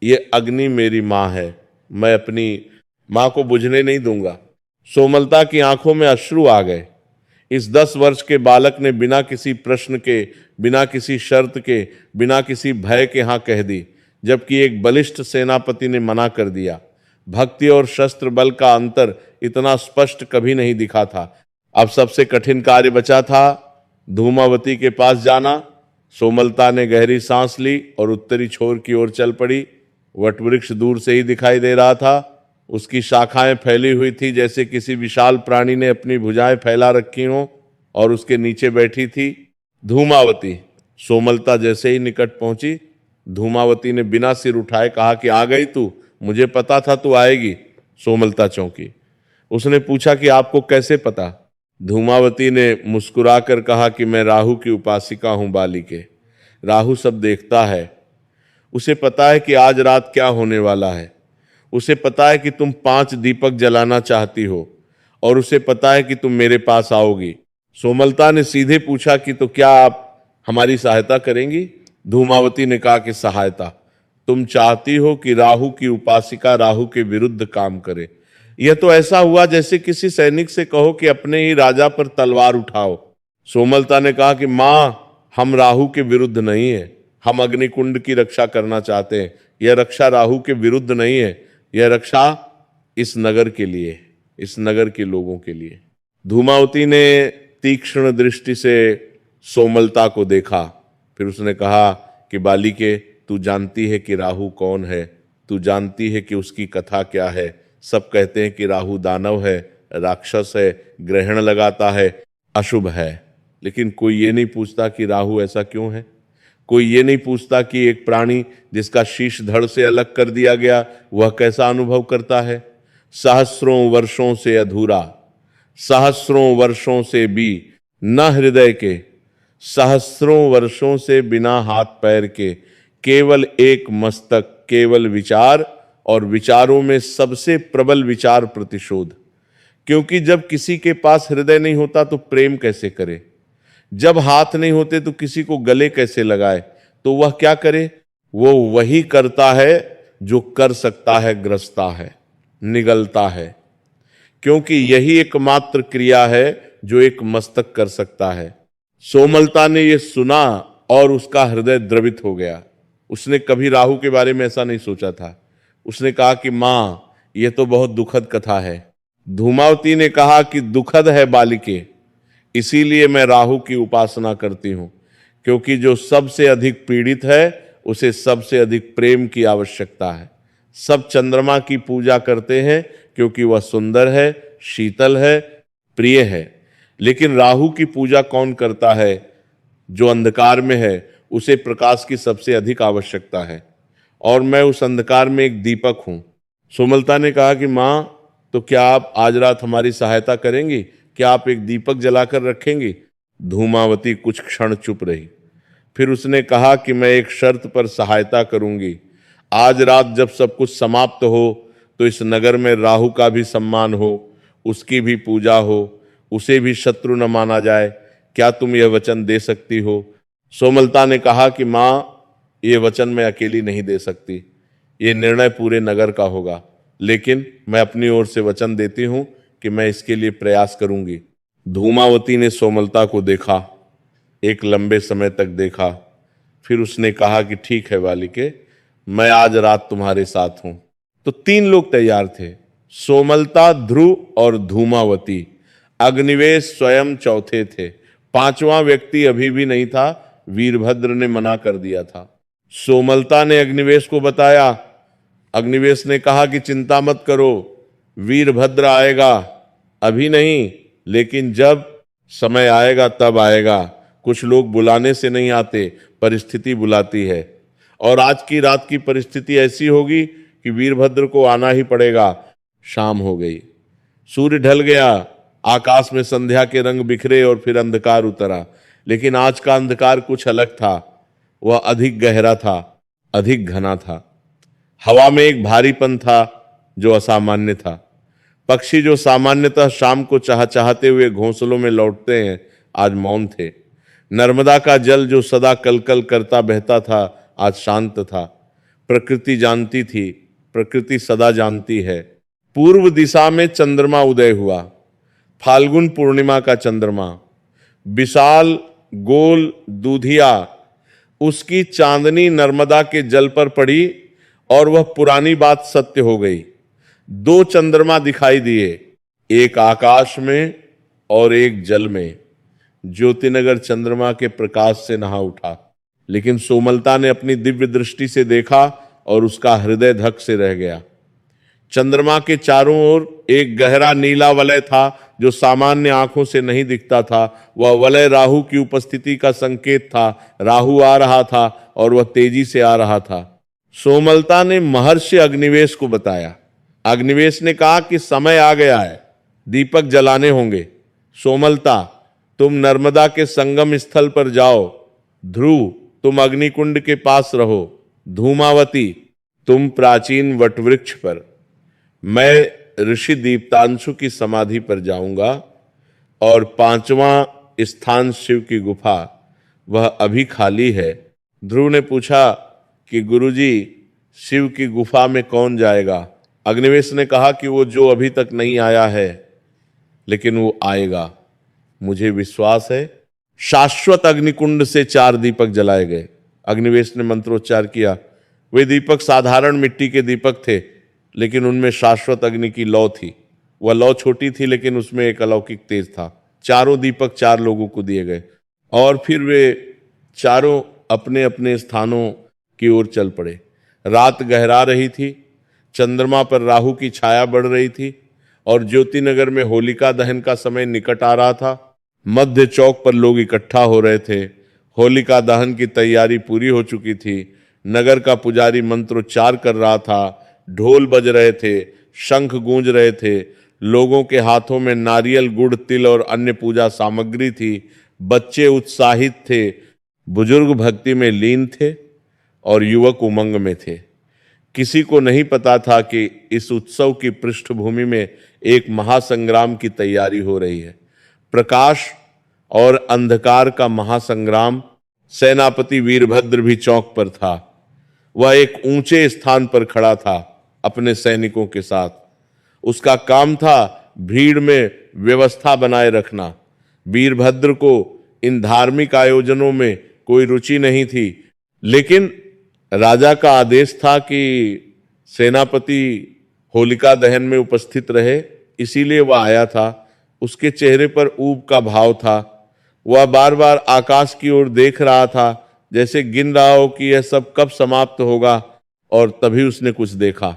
ये अग्नि मेरी माँ है, मैं अपनी माँ को बुझने नहीं दूंगा। सोमलता की आंखों में अश्रु आ गए। इस 10 वर्ष के बालक ने बिना किसी प्रश्न के, बिना किसी शर्त के, बिना किसी भय के हाँ कह दी, जबकि एक बलिष्ठ सेनापति ने मना कर दिया। भक्ति और शस्त्र बल का अंतर इतना स्पष्ट कभी नहीं दिखा था। अब सबसे कठिन कार्य बचा था, धूमावती के पास जाना। सोमलता ने गहरी सांस ली और उत्तरी छोर की ओर चल पड़ी। वटवृक्ष दूर से ही दिखाई दे रहा था। उसकी शाखाएं फैली हुई थी जैसे किसी विशाल प्राणी ने अपनी भुजाएं फैला रखी हों और उसके नीचे बैठी थी धूमावती। सोमलता जैसे ही निकट पहुंची, धूमावती ने बिना सिर उठाए कहा कि आ गई तू, मुझे पता था तू आएगी। सोमलता चौंकी। उसने पूछा कि आपको कैसे पता? धूमावती ने मुस्कुराकर कहा कि मैं राहु की उपासिका हूं बालिके। राहु सब देखता है। उसे पता है कि आज रात क्या होने वाला है। उसे पता है कि तुम 5 दीपक जलाना चाहती हो और उसे पता है कि तुम मेरे पास आओगी। सोमलता ने सीधे पूछा कि तो क्या आप हमारी सहायता करेंगी? धूमावती ने कहा कि सहायता? तुम चाहती हो कि राहु की उपासिका राहु के विरुद्ध काम करे। यह तो ऐसा हुआ जैसे किसी सैनिक से कहो कि अपने ही राजा पर तलवार उठाओ। सोमलता ने कहा कि मां, हम राहु के विरुद्ध नहीं है, हम अग्निकुंड की रक्षा करना चाहते हैं। यह रक्षा राहु के विरुद्ध नहीं है, यह रक्षा इस नगर के लिए, इस नगर के लोगों के लिए। धूमावती ने तीक्ष्ण दृष्टि से सोमलता को देखा। फिर उसने कहा कि बालिके, तू जानती है कि राहु कौन है? तू जानती है कि उसकी कथा क्या है? सब कहते हैं कि राहु दानव है, राक्षस है, ग्रहण लगाता है, अशुभ है। लेकिन कोई ये नहीं पूछता कि राहु ऐसा क्यों है। कोई ये नहीं पूछता कि एक प्राणी जिसका शीश धड़ से अलग कर दिया गया, वह कैसा अनुभव करता है। सहस्रों वर्षों से अधूरा, सहस्रों वर्षों से भी न हृदय के, सहस्रों वर्षों से बिना हाथ पैर के, केवल एक मस्तक, केवल विचार, और विचारों में सबसे प्रबल विचार प्रतिशोध। क्योंकि जब किसी के पास हृदय नहीं होता तो प्रेम कैसे करे? जब हाथ नहीं होते तो किसी को गले कैसे लगाए? तो वह क्या करे? वो वही करता है जो कर सकता है, ग्रसता है, निगलता है। क्योंकि यही एकमात्र क्रिया है जो एक मस्तक कर सकता है। सोमलता ने यह सुना और उसका हृदय द्रवित हो गया। उसने कभी राहु के बारे में ऐसा नहीं सोचा था। उसने कहा कि मां, यह तो बहुत दुखद कथा है। धूमावती ने कहा कि दुखद है बालिके, इसीलिए मैं राहु की उपासना करती हूं, क्योंकि जो सबसे अधिक पीड़ित है उसे सबसे अधिक प्रेम की आवश्यकता है। सब चंद्रमा की पूजा करते हैं क्योंकि वह सुंदर है, शीतल है, प्रिय है। लेकिन राहु की पूजा कौन करता है? जो अंधकार में है, उसे प्रकाश की सबसे अधिक आवश्यकता है, और मैं उस अंधकार में एक दीपक हूं। सोमलता ने कहा कि मां, तो क्या आप आज रात हमारी सहायता करेंगी? क्या आप एक दीपक जलाकर रखेंगी? धूमावती कुछ क्षण चुप रही। फिर उसने कहा कि मैं एक शर्त पर सहायता करूंगी। आज रात जब सब कुछ समाप्त हो तो इस नगर में राहु का भी सम्मान हो, उसकी भी पूजा हो, उसे भी शत्रु न माना जाए। क्या तुम यह वचन दे सकती हो? सोमलता ने कहा कि मां, ये वचन मैं अकेली नहीं दे सकती, ये निर्णय पूरे नगर का होगा। लेकिन मैं अपनी ओर से वचन देती हूं कि मैं इसके लिए प्रयास करूंगी। धूमावती ने सोमलता को देखा, एक लंबे समय तक देखा। फिर उसने कहा कि ठीक है बालिके, मैं आज रात तुम्हारे साथ हूं। तो 3 लोग तैयार थे, सोमलता, ध्रुव और धूमावती। अग्निवेश स्वयं चौथे थे। 5वां व्यक्ति अभी भी नहीं था, वीरभद्र ने मना कर दिया था। सोमलता ने अग्निवेश को बताया। अग्निवेश ने कहा कि चिंता मत करो, वीरभद्र आएगा, अभी नहीं, लेकिन जब समय आएगा तब आएगा। कुछ लोग बुलाने से नहीं आते, परिस्थिति बुलाती है, और आज की रात की परिस्थिति ऐसी होगी कि वीरभद्र को आना ही पड़ेगा। शाम हो गई, सूर्य ढल गया, आकाश में संध्या के रंग बिखरे और फिर अंधकार उतरा। लेकिन आज का अंधकार कुछ अलग था। वह अधिक गहरा था, अधिक घना था। हवा में एक भारीपन था जो असामान्य था। पक्षी जो सामान्यतः शाम को चाहते हुए घोंसलों में लौटते हैं, आज मौन थे। नर्मदा का जल जो सदा कलकल करता बहता था, आज शांत था। प्रकृति जानती थी, प्रकृति सदा जानती है। पूर्व दिशा में चंद्रमा उदय हुआ, फाल्गुन पूर्णिमा का चंद्रमा, विशाल गोल दूधिया। उसकी चांदनी नर्मदा के जल पर पड़ी और वह पुरानी बात सत्य हो गई। दो चंद्रमा दिखाई दिए, एक आकाश में और एक जल में। ज्योतिनगर चंद्रमा के प्रकाश से नहा उठा, लेकिन सोमलता ने अपनी दिव्य दृष्टि से देखा और उसका हृदय धक से रह गया। चंद्रमा के चारों ओर एक गहरा नीला वलय था जो सामान्य आंखों से नहीं दिखता था। वह वलय राहु की उपस्थिति का संकेत था। राहु आ रहा था और वह तेजी से आ रहा था। सोमलता ने महर्षि अग्निवेश को बताया। अग्निवेश ने कहा कि समय आ गया है, दीपक जलाने होंगे। सोमलता, तुम नर्मदा के संगम स्थल पर जाओ। ध्रुव, तुम अग्निकुंड के पास रहो। धूमावती, तुम प्राचीन वटवृक्ष पर। मैं ऋषि दीप्तांशु की समाधि पर जाऊंगा और 5वां स्थान शिव की गुफा, वह अभी खाली है। ध्रुव ने पूछा कि गुरुजी, शिव की गुफा में कौन जाएगा? अग्निवेश ने कहा कि वो जो अभी तक नहीं आया है, लेकिन वो आएगा, मुझे विश्वास है। शाश्वत अग्निकुंड से 4 दीपक जलाए गए। अग्निवेश ने मंत्रोच्चार किया। वे दीपक साधारण मिट्टी के दीपक थे, लेकिन उनमें शाश्वत अग्नि की लौ थी। वह लौ छोटी थी, लेकिन उसमें एक अलौकिक तेज था। चारों दीपक 4 लोगों को दिए गए और फिर वे चारों अपने अपने स्थानों की ओर चल पड़े। रात गहरा रही थी, चंद्रमा पर राहु की छाया बढ़ रही थी और ज्योतिनगर में होलिका दहन का समय निकट आ रहा था। मध्य चौक पर लोग इकट्ठा हो रहे थे। होलिका दहन की तैयारी पूरी हो चुकी थी। नगर का पुजारी मंत्रोच्चार कर रहा था, ढोल बज रहे थे, शंख गूंज रहे थे। लोगों के हाथों में नारियल, गुड़, तिल और अन्य पूजा सामग्री थी। बच्चे उत्साहित थे, बुजुर्ग भक्ति में लीन थे और युवक उमंग में थे। किसी को नहीं पता था कि इस उत्सव की पृष्ठभूमि में एक महासंग्राम की तैयारी हो रही है। प्रकाश और अंधकार का महासंग्राम। सेनापति वीरभद्र भी चौक पर था। वह एक ऊंचे स्थान पर खड़ा था अपने सैनिकों के साथ। उसका काम था भीड़ में व्यवस्था बनाए रखना। वीरभद्र को इन धार्मिक आयोजनों में कोई रुचि नहीं थी, लेकिन राजा का आदेश था कि सेनापति होलिका दहन में उपस्थित रहे, इसीलिए वह आया था। उसके चेहरे पर ऊब का भाव था। वह बार बार आकाश की ओर देख रहा था, जैसे गिन रहा हो कि यह सब कब समाप्त होगा। और तभी उसने कुछ देखा।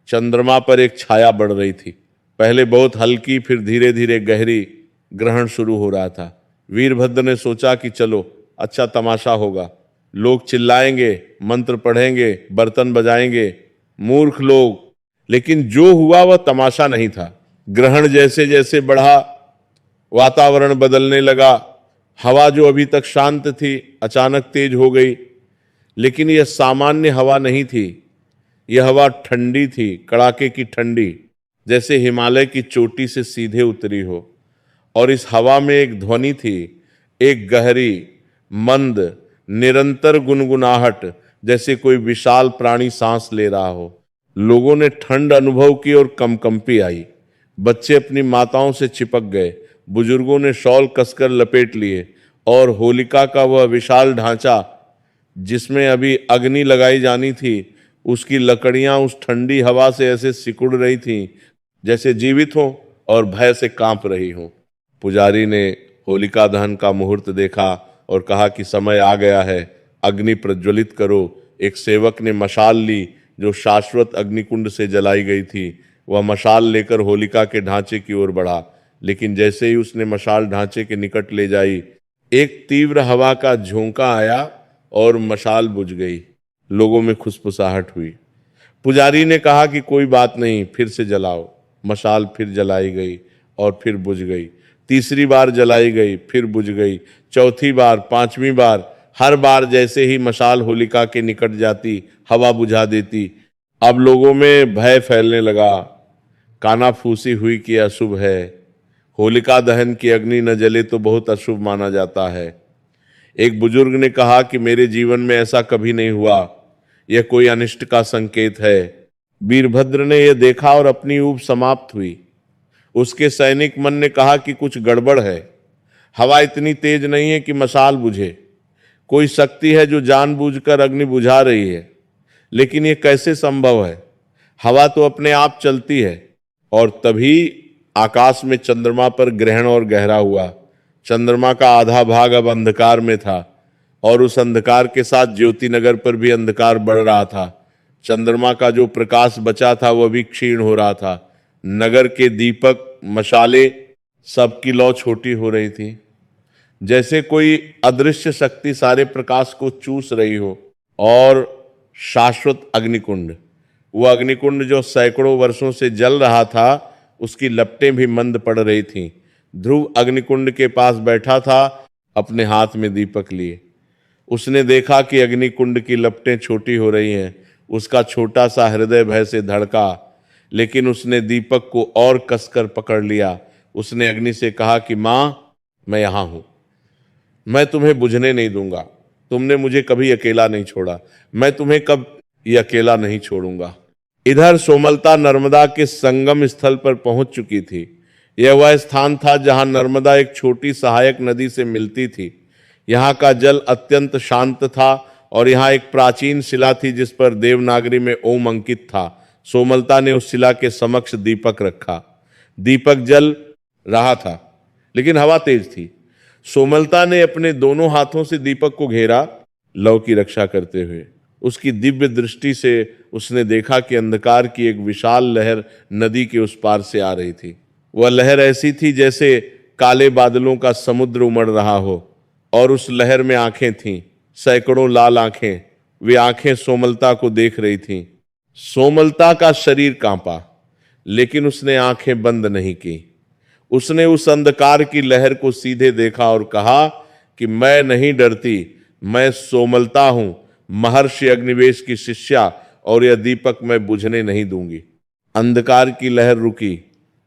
चंद्रमा पर एक छाया बढ़ रही थी। पहले बहुत हल्की, फिर धीरे धीरे गहरी। ग्रहण शुरू हो रहा था। वीरभद्र ने सोचा कि चलो, अच्छा तमाशा होगा। लोग चिल्लाएंगे, मंत्र पढ़ेंगे, बर्तन बजाएंगे, मूर्ख लोग। लेकिन जो हुआ वह तमाशा नहीं था। ग्रहण जैसे जैसे बढ़ा, वातावरण बदलने लगा। हवा जो अभी तक शांत थी, अचानक तेज हो गई। लेकिन यह सामान्य हवा नहीं थी। यह हवा ठंडी थी, कड़ाके की ठंडी, जैसे हिमालय की चोटी से सीधे उतरी हो। और इस हवा में एक ध्वनि थी, एक गहरी, मंद, निरंतर गुनगुनाहट, जैसे कोई विशाल प्राणी सांस ले रहा हो। लोगों ने ठंड अनुभव की और कंपकंपी आई। बच्चे अपनी माताओं से चिपक गए। बुजुर्गों ने शॉल कसकर लपेट लिए और होलिका का वह विशाल ढांचा जिसमें अभी अग्नि लगाई जानी थी, उसकी लकड़ियां उस ठंडी हवा से ऐसे सिकुड़ रही थीं जैसे जीवित हो और भय से कांप रही हो। पुजारी ने होलिका दहन का मुहूर्त देखा और कहा कि समय आ गया है, अग्नि प्रज्वलित करो। एक सेवक ने मशाल ली जो शाश्वत अग्निकुंड से जलाई गई थी। वह मशाल लेकर होलिका के ढांचे की ओर बढ़ा, लेकिन जैसे ही उसने मशाल ढांचे के निकट ले जाई, एक तीव्र हवा का झोंका आया और मशाल बुझ गई। लोगों में खुसफुसाहट हुई। पुजारी ने कहा कि कोई बात नहीं, फिर से जलाओ। मशाल फिर जलाई गई और फिर बुझ गई। तीसरी बार जलाई गई, फिर बुझ गई। चौथी बार, पांचवी बार, हर बार जैसे ही मशाल होलिका के निकट जाती, हवा बुझा देती। अब लोगों में भय फैलने लगा। कानाफूसी हुई कि अशुभ है, होलिका दहन की अग्नि न जले तो बहुत अशुभ माना जाता है। एक बुजुर्ग ने कहा कि मेरे जीवन में ऐसा कभी नहीं हुआ, यह कोई अनिष्ट का संकेत है। वीरभद्र ने यह देखा और अपनी ऊब समाप्त हुई। उसके सैनिक मन ने कहा कि कुछ गड़बड़ है, हवा इतनी तेज नहीं है कि मशाल बुझे। कोई शक्ति है जो जानबूझकर अग्नि बुझा रही है, लेकिन यह कैसे संभव है? हवा तो अपने आप चलती है। और तभी आकाश में चंद्रमा पर ग्रहण और गहरा हुआ। चंद्रमा का आधा भाग अब अंधकार में था और उस अंधकार के साथ ज्योति नगर पर भी अंधकार बढ़ रहा था। चंद्रमा का जो प्रकाश बचा था वह भी क्षीण हो रहा था। नगर के दीपक, मशाले, सबकी लौ छोटी हो रही थी, जैसे कोई अदृश्य शक्ति सारे प्रकाश को चूस रही हो। और शाश्वत अग्निकुंड, वह अग्निकुंड जो सैकड़ों वर्षों से जल रहा था, उसकी लपटें भी मंद पड़ रही थीं। ध्रुव अग्निकुंड के पास बैठा था, अपने हाथ में दीपक लिए। उसने देखा कि अग्निकुंड की लपटें छोटी हो रही हैं। उसका छोटा सा हृदय भय से धड़का, लेकिन उसने दीपक को और कसकर पकड़ लिया। उसने अग्नि से कहा कि मां, मैं यहां हूं, मैं तुम्हें बुझने नहीं दूंगा। तुमने मुझे कभी अकेला नहीं छोड़ा, मैं तुम्हें कब ये अकेला नहीं छोड़ूंगा। इधर सोमलता नर्मदा के संगम स्थल पर पहुंच चुकी थी। यह वह स्थान था जहां नर्मदा एक छोटी सहायक नदी से मिलती थी। यहाँ का जल अत्यंत शांत था और यहाँ एक प्राचीन शिला थी जिस पर देवनागरी में ओम अंकित था। सोमलता ने उस शिला के समक्ष दीपक रखा। दीपक जल रहा था, लेकिन हवा तेज थी। सोमलता ने अपने दोनों हाथों से दीपक को घेरा, लौ की रक्षा करते हुए। उसकी दिव्य दृष्टि से उसने देखा कि अंधकार की एक विशाल लहर नदी के उस पार से आ रही थी। वह लहर ऐसी थी जैसे काले बादलों का समुद्र उमड़ रहा हो, और उस लहर में आंखें थीं, सैकड़ों लाल आंखें। वे आंखें सोमलता को देख रही थीं। सोमलता का शरीर कांपा, लेकिन उसने आंखें बंद नहीं की। उसने उस अंधकार की लहर को सीधे देखा और कहा कि मैं नहीं डरती, मैं सोमलता हूं, महर्षि अग्निवेश की शिष्या, और यह दीपक मैं बुझने नहीं दूंगी। अंधकार की लहर रुकी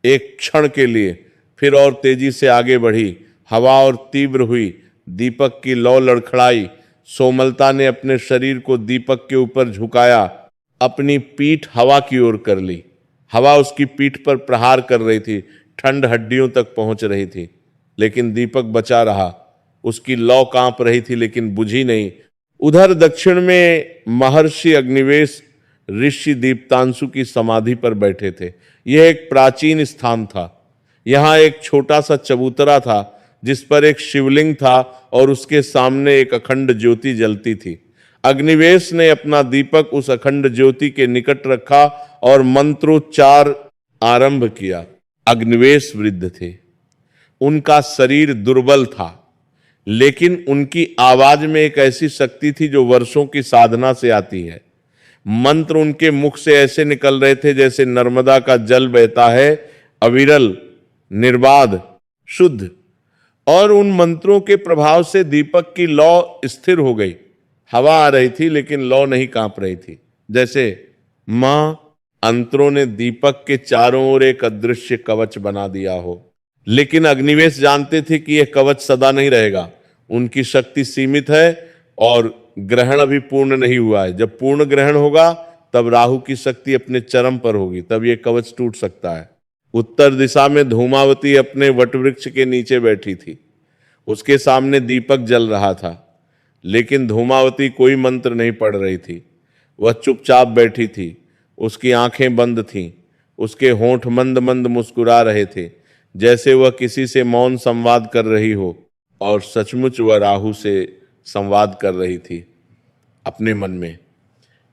एक क्षण के लिए, फिर और तेजी से आगे बढ़ी। हवा और तीव्र हुई, दीपक की लौ लड़खड़ाई। सोमलता ने अपने शरीर को दीपक के ऊपर झुकाया, अपनी पीठ हवा की ओर कर ली। हवा उसकी पीठ पर प्रहार कर रही थी, ठंड हड्डियों तक पहुंच रही थी, लेकिन दीपक बचा रहा। उसकी लौ कांप रही थी, लेकिन बुझी नहीं। उधर दक्षिण में महर्षि अग्निवेश ऋषि दीप्तांशु की समाधि पर बैठे थे। यह एक प्राचीन स्थान था। यहाँ एक छोटा सा चबूतरा था जिस पर एक शिवलिंग था और उसके सामने एक अखंड ज्योति जलती थी। अग्निवेश ने अपना दीपक उस अखंड ज्योति के निकट रखा और मंत्रोच्चार आरंभ किया। अग्निवेश वृद्ध थे, उनका शरीर दुर्बल था, लेकिन उनकी आवाज में एक ऐसी शक्ति थी जो वर्षों की साधना से आती है। मंत्र उनके मुख से ऐसे निकल रहे थे जैसे नर्मदा का जल बहता है, अविरल, निर्बाध, शुद्ध। और उन मंत्रों के प्रभाव से दीपक की लौ स्थिर हो गई। हवा आ रही थी, लेकिन लौ नहीं कांप रही थी। जैसे मां अंतरों ने दीपक के चारों ओर एक अदृश्य कवच बना दिया हो। लेकिन अग्निवेश जानते थे कि यह कवच सदा नहीं रहेगा। उनकी शक्ति सीमित है और ग्रहण अभी पूर्ण नहीं हुआ है। जब पूर्ण ग्रहण होगा तब राहु की शक्ति अपने चरम पर होगी, तब यह कवच टूट सकता है। उत्तर दिशा में धूमावती अपने वटवृक्ष के नीचे बैठी थी। उसके सामने दीपक जल रहा था, लेकिन धूमावती कोई मंत्र नहीं पढ़ रही थी। वह चुपचाप बैठी थी, उसकी आंखें बंद थीं, उसके होंठ मंद मंद मुस्कुरा रहे थे, जैसे वह किसी से मौन संवाद कर रही हो। और सचमुच वह राहु से संवाद कर रही थी अपने मन में।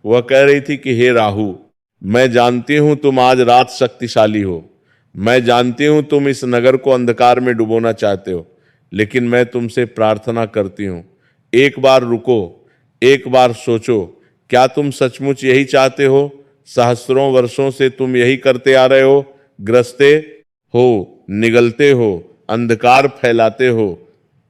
वह कह रही थी कि हे राहु, मैं जानती हूं तुम आज रात शक्तिशाली हो, मैं जानती हूं तुम इस नगर को अंधकार में डुबोना चाहते हो, लेकिन मैं तुमसे प्रार्थना करती हूं, एक बार रुको, एक बार सोचो, क्या तुम सचमुच यही चाहते हो? सहस्त्रों वर्षों से तुम यही करते आ रहे हो, ग्रस्ते हो। निगलते हो, अंधकार फैलाते हो,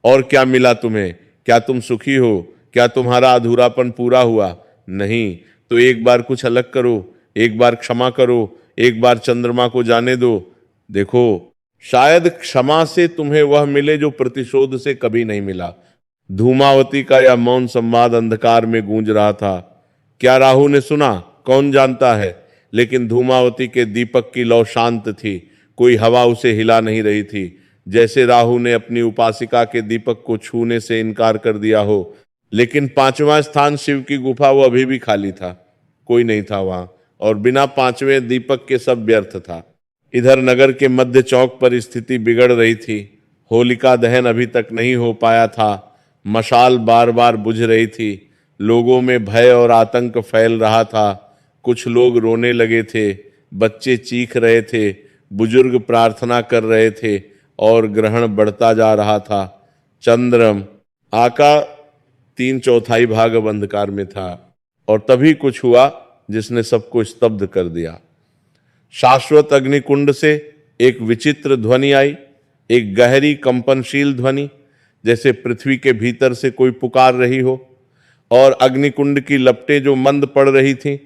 और क्या मिला तुम्हें? क्या तुम सुखी हो? क्या तुम्हारा अधूरापन पूरा हुआ? नहीं। तो एक बार कुछ अलग करो, एक बार क्षमा करो, एक बार चंद्रमा को जाने दो। देखो, शायद क्षमा से तुम्हें वह मिले जो प्रतिशोध से कभी नहीं मिला। धूमावती का यह मौन संवाद अंधकार में गूंज रहा था। क्या राहु ने सुना? कौन जानता है। लेकिन धूमावती के दीपक की लौ शांत थी, कोई हवा उसे हिला नहीं रही थी। जैसे राहु ने अपनी उपासिका के दीपक को छूने से इनकार कर दिया हो। लेकिन पांचवा स्थान शिव की गुफा, वो अभी भी खाली था, कोई नहीं था वहां, और बिना पांचवें दीपक के सब व्यर्थ था। इधर नगर के मध्य चौक पर स्थिति बिगड़ रही थी। होलिका दहन अभी तक नहीं हो पाया था। मशाल बार बार बुझ रही थी। लोगों में भय और आतंक फैल रहा था। कुछ लोग रोने लगे थे, बच्चे चीख रहे थे, बुजुर्ग प्रार्थना कर रहे थे, और ग्रहण बढ़ता जा रहा था। चंद्रम आका 3/4 भाग अब अंधकार में था, और तभी कुछ हुआ जिसने सबको स्तब्ध कर दिया। शाश्वत अग्निकुंड से एक विचित्र ध्वनि आई, एक गहरी कंपनशील ध्वनि, जैसे पृथ्वी के भीतर से कोई पुकार रही हो। और अग्निकुंड की लपटें जो मंद पड़ रही थीं,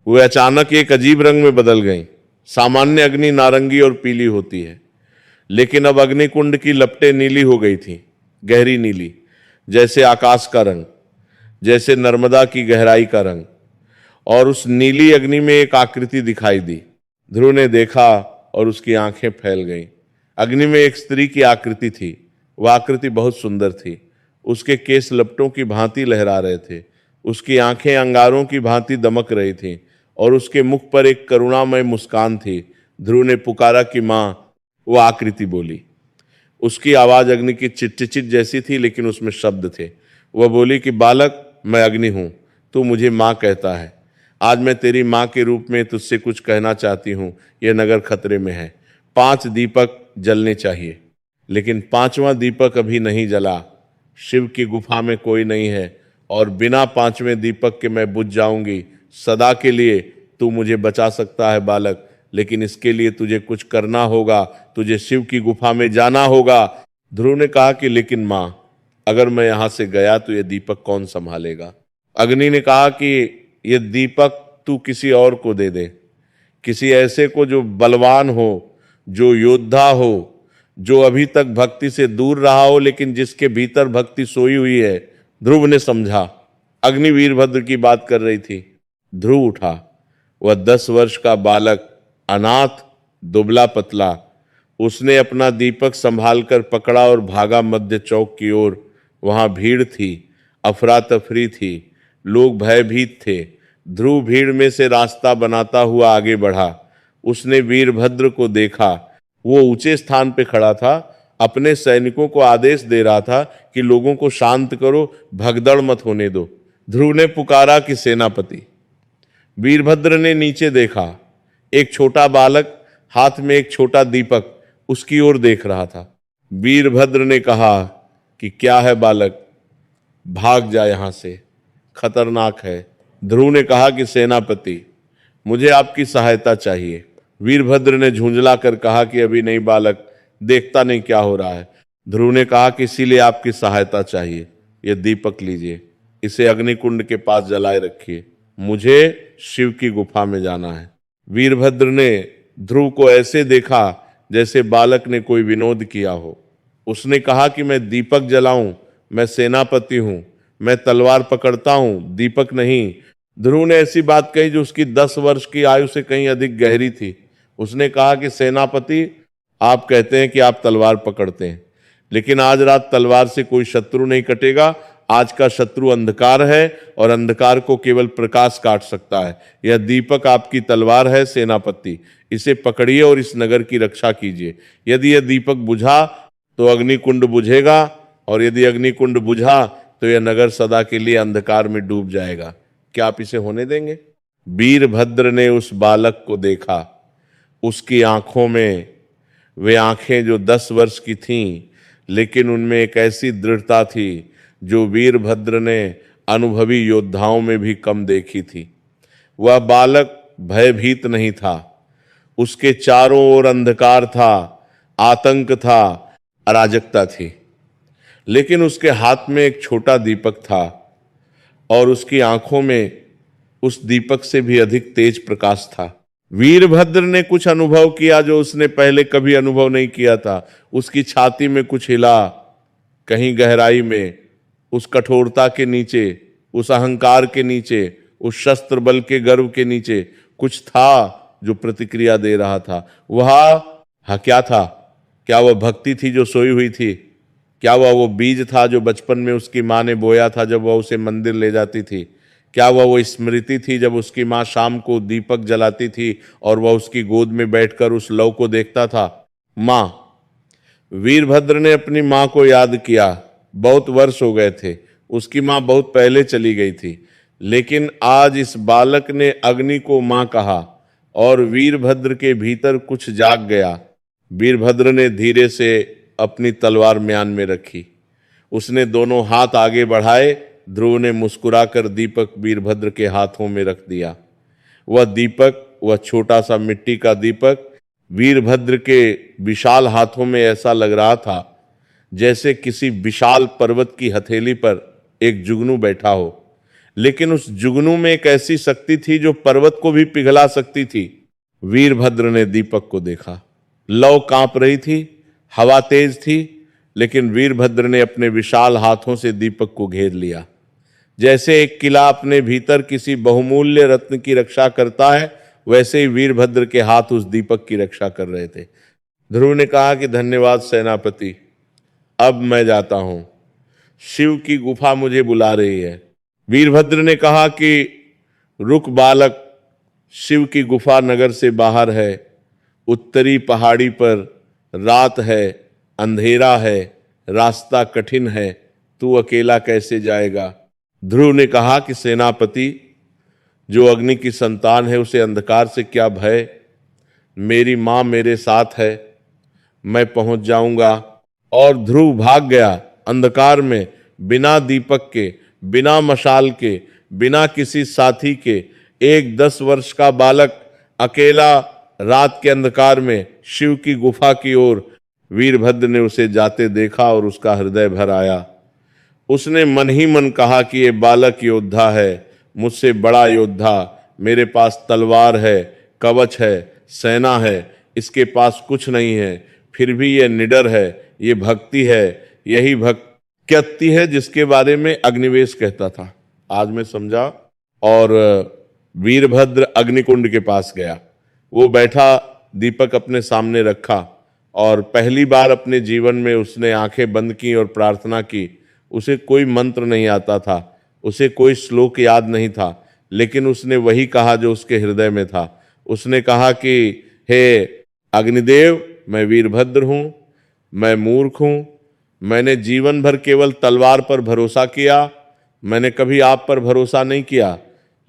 वे अचानक एक अजीब रंग में बदल गईं। सामान्य अग्नि नारंगी और पीली होती है, लेकिन अब अग्निकुंड की लपटें नीली हो गई थीं, गहरी नीली, जैसे आकाश का रंग, जैसे नर्मदा की गहराई का रंग। और उस नीली अग्नि में एक आकृति दिखाई दी। ध्रुव ने देखा और उसकी आंखें फैल गईं। अग्नि में एक स्त्री की आकृति थी। वह आकृति बहुत सुंदर थी। उसके केस लपटों की भांति लहरा रहे थे, उसकी आंखें अंगारों की भांति दमक रही थीं, और उसके मुख पर एक करुणामय मुस्कान थी। ध्रुव ने पुकारा कि मां। वो आकृति बोली। उसकी आवाज अग्नि की चिटचिट जैसी थी, लेकिन उसमें शब्द थे। वह बोली कि बालक, मैं अग्नि हूं, तू मुझे मां कहता है। आज मैं तेरी मां के रूप में तुझसे कुछ कहना चाहती हूं। यह नगर खतरे में है। 5 दीपक जलने चाहिए, लेकिन 5वां दीपक अभी नहीं जला। शिव की गुफा में कोई नहीं है, और बिना 5वें दीपक के मैं बुझ जाऊंगी सदा के लिए। तू मुझे बचा सकता है बालक, लेकिन इसके लिए तुझे कुछ करना होगा, तुझे शिव की गुफा में जाना होगा। ध्रुव ने कहा कि लेकिन मां, अगर मैं यहां से गया तो यह दीपक कौन संभालेगा? अग्नि ने कहा कि यह दीपक तू किसी और को दे दे, किसी ऐसे को जो बलवान हो, जो योद्धा हो, जो अभी तक भक्ति से दूर रहा हो, लेकिन जिसके भीतर भक्ति सोई हुई है। ध्रुव ने समझा अग्नि वीरभद्र की बात कर रही थी। ध्रुव उठा। वह 10 वर्ष का बालक, अनाथ, दुबला पतला, उसने अपना दीपक संभालकर पकड़ा और भागा मध्य चौक की ओर। वहां भीड़ थी, अफरा तफरी थी, लोग भयभीत थे। ध्रुव भीड़ में से रास्ता बनाता हुआ आगे बढ़ा। उसने वीरभद्र को देखा। वो ऊंचे स्थान पे खड़ा था, अपने सैनिकों को आदेश दे रहा था कि लोगों को शांत करो, भगदड़ मत होने दो। ध्रुव ने पुकारा कि सेनापति। वीरभद्र ने नीचे देखा। एक छोटा बालक, हाथ में एक छोटा दीपक, उसकी ओर देख रहा था। वीरभद्र ने कहा कि क्या है बालक, भाग जा यहां से, खतरनाक है। ध्रुव ने कहा कि सेनापति, मुझे आपकी सहायता चाहिए। वीरभद्र ने झुंझला कर कहा कि अभी नहीं बालक, देखता नहीं क्या हो रहा है। ध्रुव ने कहा कि इसीलिए आपकी सहायता चाहिए। यह दीपक लीजिए, इसे अग्निकुंड के पास जलाए रखिए, मुझे शिव की गुफा में जाना है। वीरभद्र ने ध्रुव को ऐसे देखा जैसे बालक ने कोई विनोद किया हो। उसने कहा कि मैं दीपक जलाऊं, मैं सेनापति हूं, मैं तलवार पकड़ता हूं, दीपक नहीं। ध्रुव ने ऐसी बात कही जो उसकी 10 वर्ष की आयु से कहीं अधिक गहरी थी। उसने कहा कि सेनापति, आप कहते हैं कि आप तलवार पकड़ते हैं, लेकिन आज रात तलवार से कोई शत्रु नहीं कटेगा। आज का शत्रु अंधकार है, और अंधकार को केवल प्रकाश काट सकता है। यह दीपक आपकी तलवार है सेनापति, इसे पकड़िए और इस नगर की रक्षा कीजिए। यदि यह दीपक बुझा तो अग्निकुंड बुझेगा, और यदि अग्निकुंड बुझा तो यह नगर सदा के लिए अंधकार में डूब जाएगा। क्या आप इसे होने देंगे? वीरभद्र ने उस बालक को देखा। उसकी आंखों में वे आंखें जो 10 वर्ष की थीं, लेकिन उनमें एक ऐसी दृढ़ता थी जो वीरभद्र ने अनुभवी योद्धाओं में भी कम देखी थी। वह बालक भयभीत नहीं था। उसके चारों ओर अंधकार था, आतंक था, अराजकता थी। लेकिन उसके हाथ में एक छोटा दीपक था और उसकी आंखों में उस दीपक से भी अधिक तेज प्रकाश था। वीरभद्र ने कुछ अनुभव किया जो उसने पहले कभी अनुभव नहीं किया था। उसकी छाती में कुछ हिला, कहीं गहराई में, उस कठोरता के नीचे, उस अहंकार के नीचे, उस शस्त्र बल के गर्व के नीचे कुछ था जो प्रतिक्रिया दे रहा था। वह क्या था? क्या वह भक्ति थी जो सोई हुई थी? क्या वह वो बीज था जो बचपन में उसकी माँ ने बोया था जब वह उसे मंदिर ले जाती थी? क्या वह वो स्मृति थी जब उसकी माँ शाम को दीपक जलाती थी और वह उसकी गोद में बैठकर उस लौ को देखता था? माँ, वीरभद्र ने अपनी माँ को याद किया। बहुत वर्ष हो गए थे, उसकी माँ बहुत पहले चली गई थी, लेकिन आज इस बालक ने अग्नि को माँ कहा और वीरभद्र के भीतर कुछ जाग गया। वीरभद्र ने धीरे से अपनी तलवार म्यान में रखी। उसने दोनों हाथ आगे बढ़ाए। ध्रुव ने मुस्कुराकर दीपक वीरभद्र के हाथों में रख दिया। वह दीपक, वह छोटा सा मिट्टी का दीपक वीरभद्र के विशाल हाथों में ऐसा लग रहा था जैसे किसी विशाल पर्वत की हथेली पर एक जुगनू बैठा हो। लेकिन उस जुगनू में एक ऐसी शक्ति थी जो पर्वत को भी पिघला सकती थी। वीरभद्र ने दीपक को देखा। लौ कांप रही थी, हवा तेज थी, लेकिन वीरभद्र ने अपने विशाल हाथों से दीपक को घेर लिया। जैसे एक किला अपने भीतर किसी बहुमूल्य रत्न की रक्षा करता है, वैसे ही वीरभद्र के हाथ उस दीपक की रक्षा कर रहे थे। ध्रुव ने कहा कि धन्यवाद सेनापति, अब मैं जाता हूं, शिव की गुफा मुझे बुला रही है। वीरभद्र ने कहा कि रुक बालक, शिव की गुफा नगर से बाहर है, उत्तरी पहाड़ी पर रात है, अंधेरा है, रास्ता कठिन है, तू अकेला कैसे जाएगा? ध्रुव ने कहा कि सेनापति, जो अग्नि की संतान है उसे अंधकार से क्या भय? मेरी मां मेरे साथ है, मैं पहुंच जाऊंगा। और ध्रुव भाग गया अंधकार में, बिना दीपक के, बिना मशाल के, बिना किसी साथी के। एक 10 वर्ष का बालक अकेला रात के अंधकार में शिव की गुफा की ओर। वीरभद्र ने उसे जाते देखा और उसका हृदय भर आया। उसने मन ही मन कहा कि ये बालक योद्धा है, मुझसे बड़ा योद्धा। मेरे पास तलवार है, कवच है, सेना है, इसके पास कुछ नहीं है, फिर भी ये निडर है, ये भक्ति है। यही भक्ति है जिसके बारे में अग्निवेश कहता था। आज मैं समझा। और वीरभद्र अग्निकुंड के पास गया। वो बैठा, दीपक अपने सामने रखा और पहली बार अपने जीवन में उसने आंखें बंद की और प्रार्थना की। उसे कोई मंत्र नहीं आता था, उसे कोई श्लोक याद नहीं था, लेकिन उसने वही कहा जो उसके हृदय में था। उसने कहा कि हे अग्निदेव, मैं वीरभद्र हूं, मैं मूर्ख हूं, मैंने जीवन भर केवल तलवार पर भरोसा किया, मैंने कभी आप पर भरोसा नहीं किया।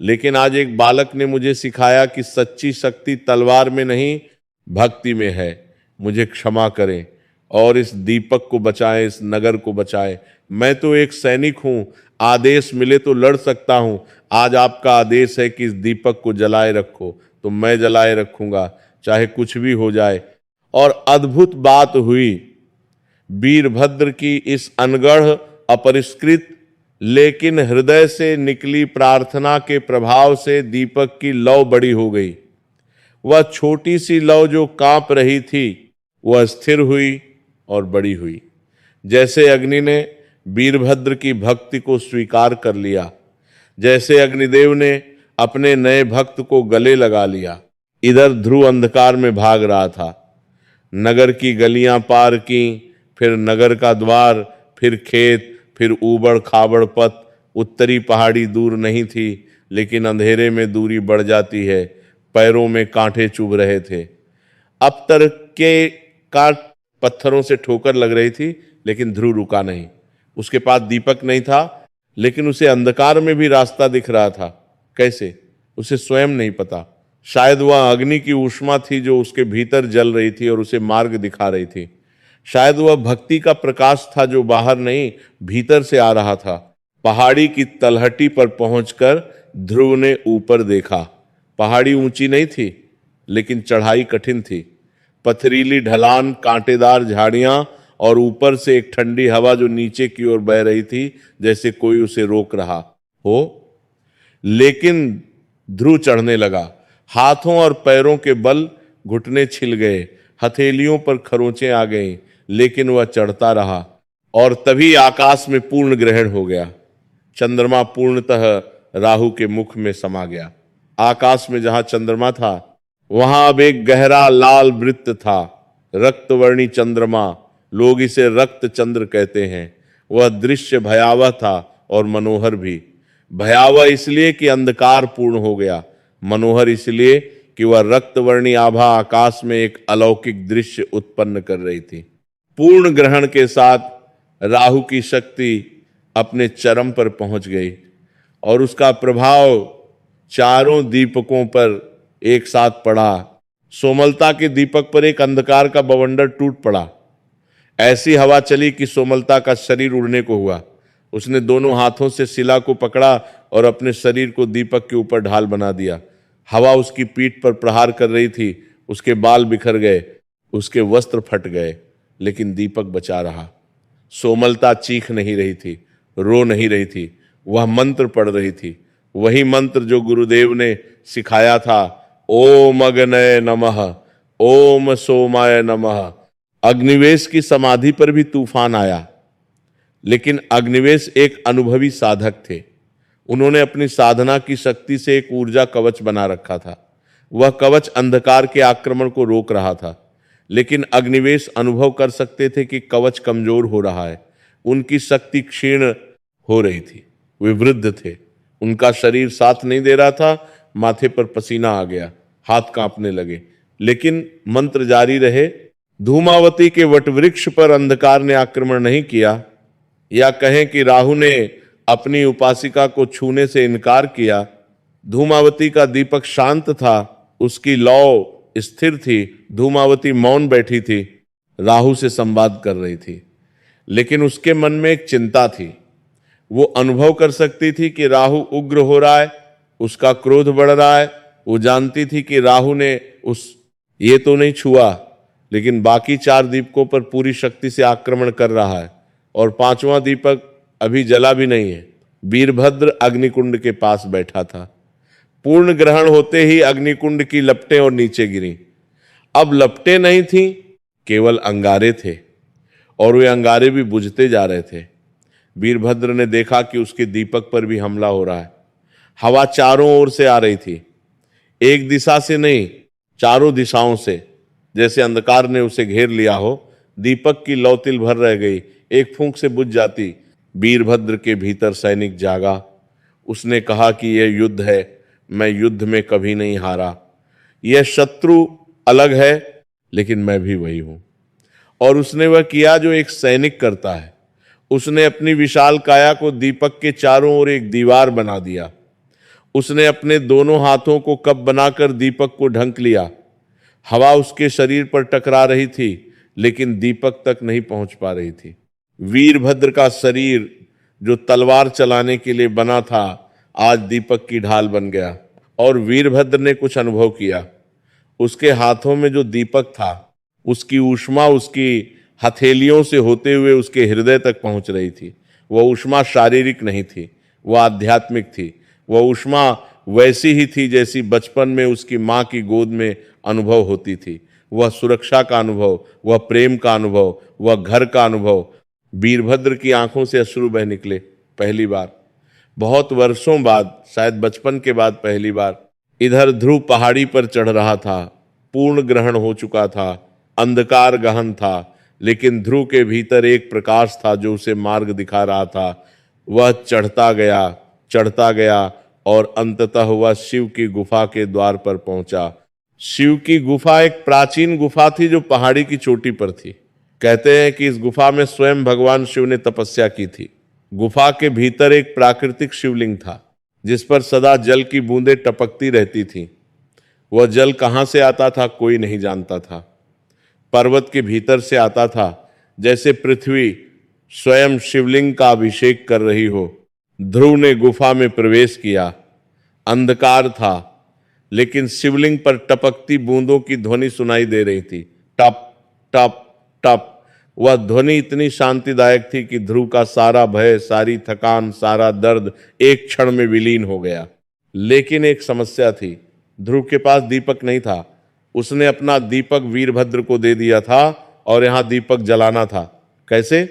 लेकिन आज एक बालक ने मुझे सिखाया कि सच्ची शक्ति तलवार में नहीं, भक्ति में है। मुझे क्षमा करें और इस दीपक को बचाएं, इस नगर को बचाएं। मैं तो एक सैनिक हूं, आदेश मिले तो लड़ सकता हूं। आज आपका आदेश है कि इस दीपक को जलाए रखो, तो मैं जलाए रखूंगा, चाहे कुछ भी हो जाए। और अद्भुत बात हुई। वीरभद्र की इस अनगढ़, अपरिष्कृत लेकिन हृदय से निकली प्रार्थना के प्रभाव से दीपक की लौ बड़ी हो गई। वह छोटी सी लौ जो कांप रही थी, वह स्थिर हुई और बड़ी हुई। जैसे अग्नि ने वीरभद्र की भक्ति को स्वीकार कर लिया, जैसे अग्निदेव ने अपने नए भक्त को गले लगा लिया। इधर ध्रुव अंधकार में भाग रहा था। नगर की गलियां पार की, फिर नगर का द्वार, फिर खेत, फिर ऊबड़ खाबड़ पथ। उत्तरी पहाड़ी दूर नहीं थी, लेकिन अंधेरे में दूरी बढ़ जाती है। पैरों में कांटे चुभ रहे थे। अब तक के काट पत्थरों से ठोकर लग रही थी, लेकिन ध्रुव रुका नहीं। उसके पास दीपक नहीं था, लेकिन उसे अंधकार में भी रास्ता दिख रहा था। कैसे, उसे स्वयं नहीं पता। शायद वह अग्नि की ऊष्मा थी जो उसके भीतर जल रही थी और उसे मार्ग दिखा रही थी। शायद वह भक्ति का प्रकाश था जो बाहर नहीं, भीतर से आ रहा था। पहाड़ी की तलहटी पर पहुंचकर ध्रुव ने ऊपर देखा। पहाड़ी ऊंची नहीं थी, लेकिन चढ़ाई कठिन थी। पथरीली ढलान, कांटेदार झाड़ियां और ऊपर से एक ठंडी हवा जो नीचे की ओर बह रही थी, जैसे कोई उसे रोक रहा हो। लेकिन ध्रुव चढ़ने लगा। हाथों और पैरों के बल घुटने छिल गए, हथेलियों पर खरोंचें आ गईं, लेकिन वह चढ़ता रहा। और तभी आकाश में पूर्ण ग्रहण हो गया। चंद्रमा पूर्णतः राहु के मुख में समा गया। आकाश में जहां चंद्रमा था वहां अब एक गहरा लाल वृत्त था, रक्तवर्णी चंद्रमा। लोग इसे रक्त चंद्र कहते हैं। वह दृश्य भयावह था और मनोहर भी। भयावह इसलिए कि अंधकार पूर्ण हो गया, मनोहर इसलिए कि वह रक्तवर्णी आभा आकाश में एक अलौकिक दृश्य उत्पन्न कर रही थी। पूर्ण ग्रहण के साथ राहु की शक्ति अपने चरम पर पहुंच गई और उसका प्रभाव चारों दीपकों पर एक साथ पड़ा। सोमलता के दीपक पर एक अंधकार का बवंडर टूट पड़ा। ऐसी हवा चली कि सोमलता का शरीर उड़ने को हुआ। उसने दोनों हाथों से शिला को पकड़ा और अपने शरीर को दीपक के ऊपर ढाल बना दिया। हवा उसकी पीठ पर प्रहार कर रही थी। उसके बाल बिखर गए, उसके वस्त्र फट गए, लेकिन दीपक बचा रहा। सोमलता चीख नहीं रही थी, रो नहीं रही थी, वह मंत्र पढ़ रही थी, वही मंत्र जो गुरुदेव ने सिखाया था, ओम अग्नये नमः, ओम सोमाय नमः। अग्निवेश की समाधि पर भी तूफान आया, लेकिन अग्निवेश एक अनुभवी साधक थे। उन्होंने अपनी साधना की शक्ति से एक ऊर्जा कवच बना रखा था। वह कवच अंधकार के आक्रमण को रोक रहा था, लेकिन अग्निवेश अनुभव कर सकते थे कि कवच कमजोर हो रहा है। उनकी शक्ति क्षीण हो रही थी, वे वृद्ध थे, उनका शरीर साथ नहीं दे रहा था। माथे पर पसीना आ गया, हाथ कांपने लगे, लेकिन मंत्र जारी रहे। धूमावती के वटवृक्ष पर अंधकार ने आक्रमण नहीं किया, या कहें कि राहु ने अपनी उपासिका को छूने से इनकार किया। धूमावती का दीपक शांत था, उसकी लौ स्थिर थी। धूमावती मौन बैठी थी, राहु से संवाद कर रही थी, लेकिन उसके मन में एक चिंता थी। वो अनुभव कर सकती थी कि राहु उग्र हो रहा है, उसका क्रोध बढ़ रहा है। वो जानती थी कि राहु ने ये तो नहीं छुआ, लेकिन बाकी 4 दीपकों पर पूरी शक्ति से आक्रमण कर रहा है, और 5वां दीपक अभी जला भी नहीं है। वीरभद्र अग्निकुंड के पास बैठा था। पूर्ण ग्रहण होते ही अग्निकुंड की लपटें और नीचे गिरी। अब लपटें नहीं थीं, केवल अंगारे थे, और वे अंगारे भी बुझते जा रहे थे। वीरभद्र ने देखा कि उसके दीपक पर भी हमला हो रहा है। हवा चारों ओर से आ रही थी, एक दिशा से नहीं, चारों दिशाओं से, जैसे अंधकार ने उसे घेर लिया हो। दीपक की लौ तिल भर रह गई, एक फूंक से बुझ जाती। वीरभद्र के भीतर सैनिक जागा। उसने कहा कि यह युद्ध है, मैं युद्ध में कभी नहीं हारा। यह शत्रु अलग है, लेकिन मैं भी वही हूं। और उसने वह किया जो एक सैनिक करता है। उसने अपनी विशाल काया को दीपक के चारों ओर एक दीवार बना दिया। उसने अपने दोनों हाथों को कप बनाकर दीपक को ढंक लिया। हवा उसके शरीर पर टकरा रही थी, लेकिन दीपक तक नहीं पहुंच पा रही थी। वीरभद्र का शरीर जो तलवार चलाने के लिए बना था, आज दीपक की ढाल बन गया। और वीरभद्र ने कुछ अनुभव किया। उसके हाथों में जो दीपक था, उसकी ऊष्मा उसकी हथेलियों से होते हुए उसके हृदय तक पहुंच रही थी। वह ऊष्मा शारीरिक नहीं थी, वह आध्यात्मिक थी। वह ऊष्मा वैसी ही थी जैसी बचपन में उसकी माँ की गोद में अनुभव होती थी। वह सुरक्षा का अनुभव, वह प्रेम का अनुभव, वह घर का अनुभव। वीरभद्र की आंखों से अश्रु बह निकले। पहली बार, बहुत वर्षों बाद, शायद बचपन के बाद पहली बार। इधर ध्रुव पहाड़ी पर चढ़ रहा था, पूर्ण ग्रहण हो चुका था, अंधकार गहन था, लेकिन ध्रुव के भीतर एक प्रकाश था जो उसे मार्ग दिखा रहा था। वह चढ़ता गया और अंततः वह शिव की गुफा के द्वार पर पहुंचा। शिव की गुफा एक प्राचीन गुफा थी जो पहाड़ी की चोटी पर थी। कहते हैं कि इस गुफा में स्वयं भगवान शिव ने तपस्या की थी। गुफा के भीतर एक प्राकृतिक शिवलिंग था, जिस पर सदा जल की बूंदें टपकती रहती थीं। वह जल कहाँ से आता था कोई नहीं जानता था। पर्वत के भीतर से आता था, जैसे पृथ्वी स्वयं शिवलिंग का अभिषेक कर रही हो। ध्रुव ने गुफा में प्रवेश किया। अंधकार था, लेकिन शिवलिंग पर टपकती बूंदों की ध्वनि सुनाई दे रही थी। टप टप टप। वह ध्वनि इतनी शांतिदायक थी कि ध्रुव का सारा भय, सारी थकान, सारा दर्द एक क्षण में विलीन हो गया। लेकिन एक समस्या थी, ध्रुव के पास दीपक नहीं था। उसने अपना दीपक वीरभद्र को दे दिया था और यहां दीपक जलाना था। कैसे?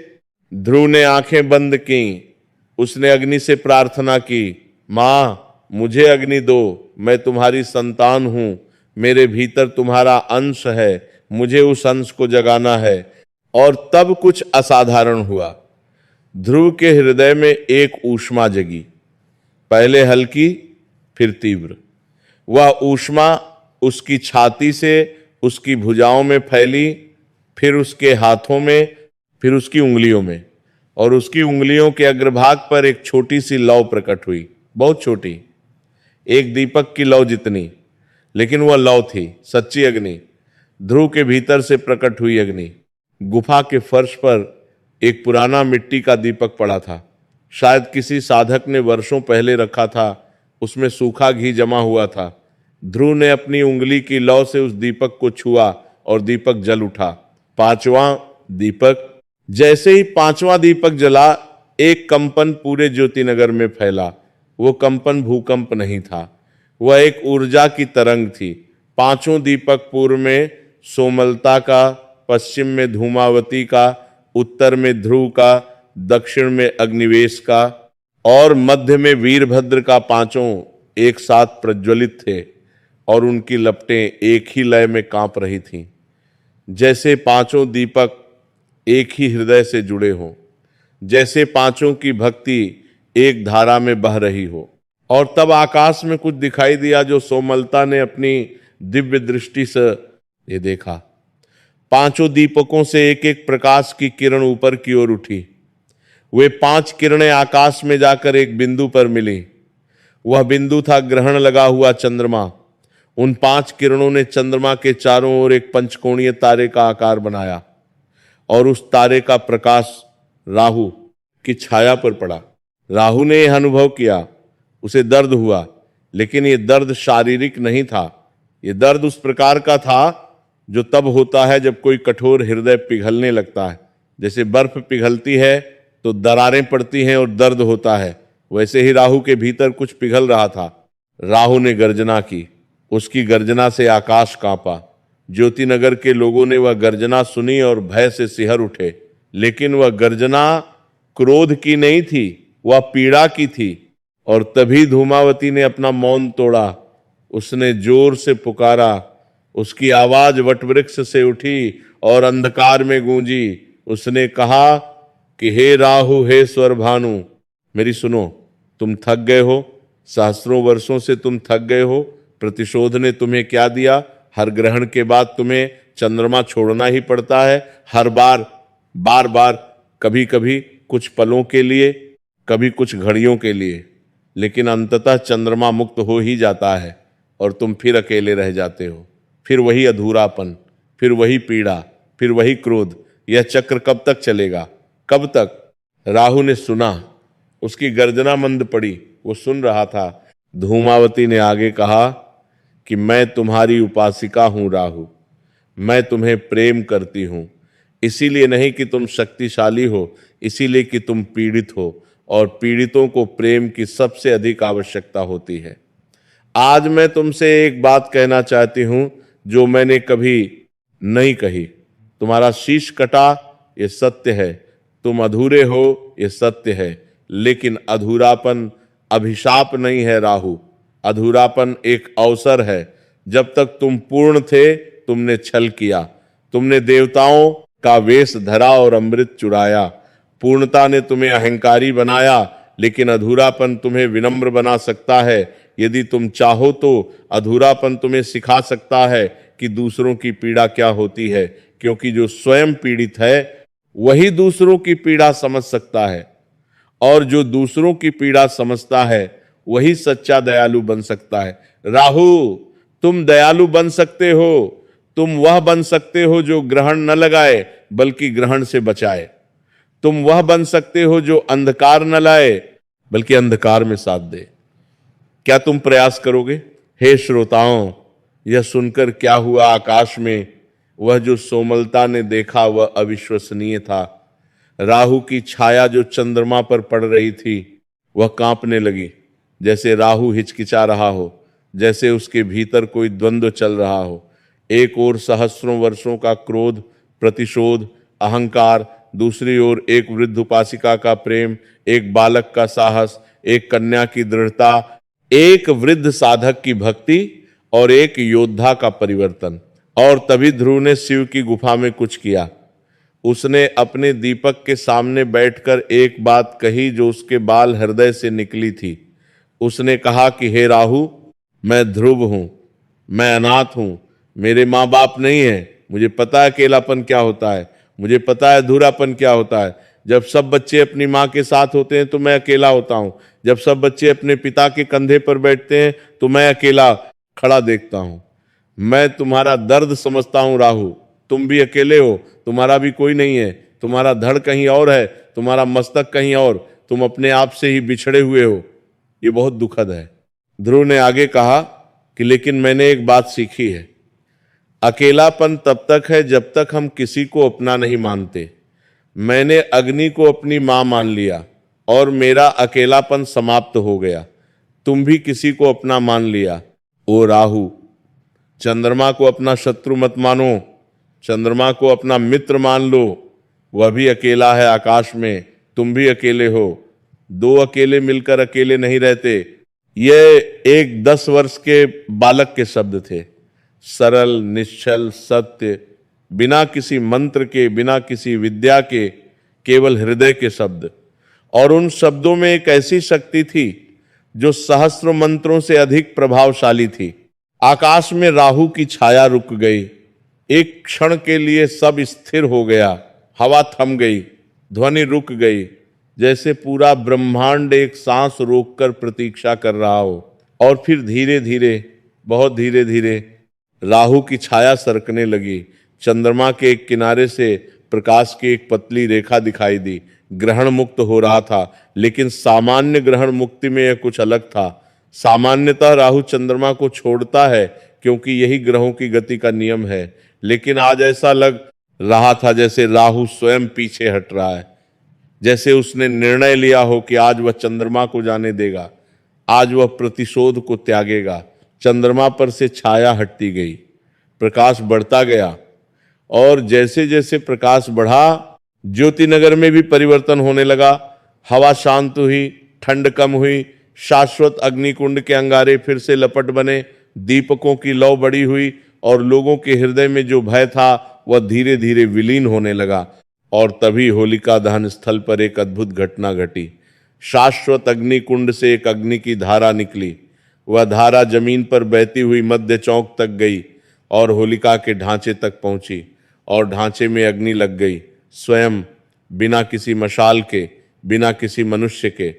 ध्रुव ने आंखें बंद की, उसने अग्नि से प्रार्थना की, मां मुझे अग्नि दो, मैं तुम्हारी संतान हूं, मेरे भीतर तुम्हारा अंश है, मुझे उस अंश को जगाना है। और तब कुछ असाधारण हुआ। ध्रुव के हृदय में एक ऊष्मा जगी, पहले हल्की फिर तीव्र। वह ऊष्मा उसकी छाती से उसकी भुजाओं में फैली, फिर उसके हाथों में, फिर उसकी उंगलियों में, और उसकी उंगलियों के अग्रभाग पर एक छोटी सी लौ प्रकट हुई, बहुत छोटी, एक दीपक की लौ जितनी, लेकिन वह लौ थी, सच्ची अग्नि, ध्रुव के भीतर से प्रकट हुई अग्नि। गुफा के फर्श पर एक पुराना मिट्टी का दीपक पड़ा था, शायद किसी साधक ने वर्षों पहले रखा था, उसमें सूखा घी जमा हुआ था। ध्रुव ने अपनी उंगली की लौ से उस दीपक को छुआ और दीपक जल उठा। पांचवां दीपक। जैसे ही पांचवां दीपक जला, एक कंपन पूरे ज्योतिनगर में फैला। वो कंपन भूकंप नहीं था, वह एक ऊर्जा की तरंग थी। पांचों दीपक पूर्व में सोमलता का, पश्चिम में धूमावती का, उत्तर में ध्रुव का, दक्षिण में अग्निवेश का और मध्य में वीरभद्र का, पांचों एक साथ प्रज्वलित थे और उनकी लपटें एक ही लय में कांप रही थीं, जैसे पांचों दीपक एक ही हृदय से जुड़े हों, जैसे पांचों की भक्ति एक धारा में बह रही हो। और तब आकाश में कुछ दिखाई दिया जो सोमलता ने अपनी दिव्य दृष्टि से ये देखा। पांचों दीपकों से एक एक प्रकाश की किरण ऊपर की ओर उठी। वे पांच किरणें आकाश में जाकर एक बिंदु पर मिली। वह बिंदु था ग्रहण लगा हुआ चंद्रमा। उन पांच किरणों ने चंद्रमा के चारों ओर एक पंचकोणीय तारे का आकार बनाया और उस तारे का प्रकाश राहु की छाया पर पड़ा। राहु ने यह अनुभव किया, उसे दर्द हुआ, लेकिन यह दर्द शारीरिक नहीं था। यह दर्द उस प्रकार का था जो तब होता है जब कोई कठोर हृदय पिघलने लगता है। जैसे बर्फ पिघलती है तो दरारें पड़ती हैं और दर्द होता है, वैसे ही राहु के भीतर कुछ पिघल रहा था। राहु ने गर्जना की, उसकी गर्जना से आकाश कांपा। ज्योतिनगर के लोगों ने वह गर्जना सुनी और भय से सिहर उठे। लेकिन वह गर्जना क्रोध की नहीं थी, वह पीड़ा की थी। और तभी धूमावती ने अपना मौन तोड़ा। उसने जोर से पुकारा, उसकी आवाज वटवृक्ष से उठी और अंधकार में गूंजी। उसने कहा कि हे राहु, हे स्वरभानु, मेरी सुनो, तुम थक गए हो, सहस्रों वर्षों से तुम थक गए हो। प्रतिशोध ने तुम्हें क्या दिया? हर ग्रहण के बाद तुम्हें चंद्रमा छोड़ना ही पड़ता है, हर बार, बार बार, कभी कभी कुछ पलों के लिए, कभी कुछ घड़ियों के लिए, लेकिन अंततः चंद्रमा मुक्त हो ही जाता है और तुम फिर अकेले रह जाते हो। फिर वही अधूरापन, फिर वही पीड़ा, फिर वही क्रोध। यह चक्र कब तक चलेगा? कब तक? राहु ने सुना, उसकी गर्जना मंद पड़ी, वो सुन रहा था। धूमावती ने आगे कहा कि मैं तुम्हारी उपासिका हूं राहु, मैं तुम्हें प्रेम करती हूं, इसीलिए नहीं कि तुम शक्तिशाली हो, इसीलिए कि तुम पीड़ित हो, और पीड़ितों को प्रेम की सबसे अधिक आवश्यकता होती है। आज मैं तुमसे एक बात कहना चाहती हूं जो मैंने कभी नहीं कही। तुम्हारा शीश कटा, ये सत्य है, तुम अधूरे हो, ये सत्य है, लेकिन अधूरापन अभिशाप नहीं है राहु। अधूरापन एक अवसर है। जब तक तुम पूर्ण थे तुमने छल किया, तुमने देवताओं का वेश धरा और अमृत चुराया। पूर्णता ने तुम्हें अहंकारी बनाया, लेकिन अधूरापन तुम्हें विनम्र बना सकता है। यदि तुम चाहो तो अधूरापन तुम्हें सिखा सकता है कि दूसरों की पीड़ा क्या होती है, क्योंकि जो स्वयं पीड़ित है वही दूसरों की पीड़ा समझ सकता है, और जो दूसरों की पीड़ा समझता है वही सच्चा दयालु बन सकता है। राहु, तुम दयालु बन सकते हो, तुम वह बन सकते हो जो ग्रहण न लगाए बल्कि ग्रहण से बचाए। तुम वह बन सकते हो जो अंधकार न लाए बल्कि अंधकार में साथ दे। क्या तुम प्रयास करोगे? हे श्रोताओं, यह सुनकर क्या हुआ आकाश में वह जो सोमलता ने देखा वह अविश्वसनीय था। राहु की छाया जो चंद्रमा पर पड़ रही थी वह कांपने लगी, जैसे राहु हिचकिचा रहा हो, जैसे उसके भीतर कोई द्वंद्व चल रहा हो। एक ओर सहस्रों वर्षों का क्रोध, प्रतिशोध, अहंकार, दूसरी ओर एक वृद्ध उपासिका का प्रेम, एक बालक का साहस, एक कन्या की दृढ़ता, एक वृद्ध साधक की भक्ति और एक योद्धा का परिवर्तन। और तभी ध्रुव ने शिव की गुफा में कुछ किया। उसने अपने दीपक के सामने बैठकर एक बात कही जो उसके बाल हृदय से निकली थी। उसने कहा कि हे राहु, मैं ध्रुव हूं, मैं अनाथ हूं, मेरे माँ बाप नहीं है, मुझे पता है अकेलापन क्या होता है, मुझे पता है अधूरापन क्या होता है। जब सब बच्चे अपनी माँ के साथ होते हैं तो मैं अकेला होता हूँ, जब सब बच्चे अपने पिता के कंधे पर बैठते हैं तो मैं अकेला खड़ा देखता हूँ। मैं तुम्हारा दर्द समझता हूँ राहु, तुम भी अकेले हो, तुम्हारा भी कोई नहीं है, तुम्हारा धड़ कहीं और है, तुम्हारा मस्तक कहीं और, तुम अपने आप से ही बिछड़े हुए हो, ये बहुत दुखद है। ध्रुव ने आगे कहा कि लेकिन मैंने एक बात सीखी है, अकेलापन तब तक है जब तक हम किसी को अपना नहीं मानते। मैंने अग्नि को अपनी मां मान लिया और मेरा अकेलापन समाप्त हो गया। तुम भी किसी को अपना मान लिया। ओ राहु, चंद्रमा को अपना शत्रु मत मानो, चंद्रमा को अपना मित्र मान लो। वह भी अकेला है आकाश में, तुम भी अकेले हो। दो अकेले मिलकर अकेले नहीं रहते। ये एक 10 वर्ष के बालक के शब्द थे, सरल, निश्चल, सत्य, बिना किसी मंत्र के, बिना किसी विद्या के, केवल हृदय के शब्द। और उन शब्दों में एक ऐसी शक्ति थी जो सहस्र मंत्रों से अधिक प्रभावशाली थी। आकाश में राहु की छाया रुक गई। एक क्षण के लिए सब स्थिर हो गया, हवा थम गई, ध्वनि रुक गई, जैसे पूरा ब्रह्मांड एक सांस रोककर प्रतीक्षा कर रहा हो। और फिर धीरे धीरे, बहुत धीरे धीरे राहु की छाया सरकने लगी। चंद्रमा के एक किनारे से प्रकाश की एक पतली रेखा दिखाई दी। ग्रहण मुक्त हो रहा था, लेकिन सामान्य ग्रहण मुक्ति में यह कुछ अलग था। सामान्यतः राहु चंद्रमा को छोड़ता है क्योंकि यही ग्रहों की गति का नियम है, लेकिन आज ऐसा लग रहा था जैसे राहु स्वयं पीछे हट रहा है, जैसे उसने निर्णय लिया हो कि आज वह चंद्रमा को जाने देगा, आज वह प्रतिशोध को त्यागेगा। चंद्रमा पर से छाया हटती गई, प्रकाश बढ़ता गया, और जैसे जैसे प्रकाश बढ़ा ज्योतिनगर में भी परिवर्तन होने लगा। हवा शांत हुई, ठंड कम हुई, शाश्वत अग्निकुंड के अंगारे फिर से लपट बने, दीपकों की लौ बड़ी हुई और लोगों के हृदय में जो भय था वह धीरे धीरे विलीन होने लगा। और तभी होलिका दहन स्थल पर एक अद्भुत घटना घटी। शाश्वत अग्निकुंड से एक अग्नि की धारा निकली। वह धारा जमीन पर बहती हुई मध्य चौक तक गई और होलिका के ढांचे तक पहुंची, और ढांचे में अग्नि लग गई, स्वयं, बिना किसी मशाल के, बिना किसी मनुष्य के।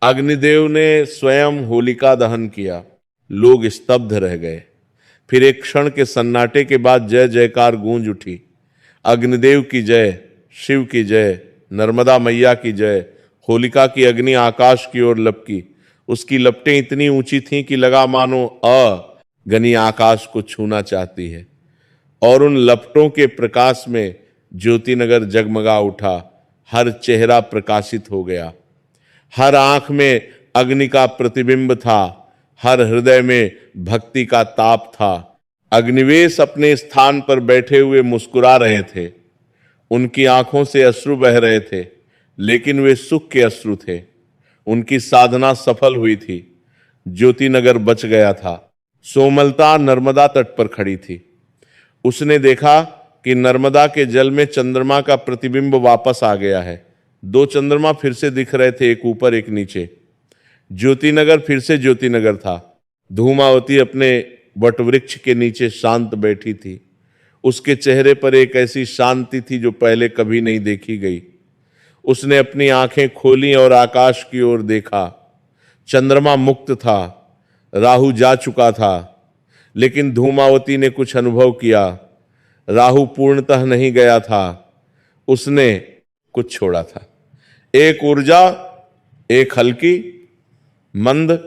अग्निदेव ने स्वयं होलिका दहन किया। लोग स्तब्ध रह गए। फिर एक क्षण के सन्नाटे के बाद जय जयकार गूंज उठी। अग्निदेव की जय, शिव की जय, नर्मदा मैया की जय। होलिका की अग्नि आकाश की ओर लपकी। उसकी लपटें इतनी ऊंची थीं कि लगा मानो अग्नि आकाश को छूना चाहती है। और उन लपटों के प्रकाश में ज्योतिनगर जगमगा उठा। हर चेहरा प्रकाशित हो गया, हर आंख में अग्नि का प्रतिबिंब था, हर हृदय में भक्ति का ताप था। अग्निवेश अपने स्थान पर बैठे हुए मुस्कुरा रहे थे। उनकी आंखों से अश्रु बह रहे थे, लेकिन वे सुख के अश्रु थे। उनकी साधना सफल हुई थी। ज्योतिनगर बच गया था। सोमलता नर्मदा तट पर खड़ी थी। उसने देखा कि नर्मदा के जल में चंद्रमा का प्रतिबिंब वापस आ गया है। 2 चंद्रमा फिर से दिख रहे थे, एक ऊपर एक नीचे। ज्योतिनगर फिर से ज्योतिनगर था। धूमावती अपने वटवृक्ष के नीचे शांत बैठी थी। उसके चेहरे पर एक ऐसी शांति थी जो पहले कभी नहीं देखी गई। उसने अपनी आंखें खोली और आकाश की ओर देखा। चंद्रमा मुक्त था, राहु जा चुका था, लेकिन धूमावती ने कुछ अनुभव किया। राहु पूर्णतः नहीं गया था, उसने कुछ छोड़ा था। एक ऊर्जा, एक हल्की, मंद,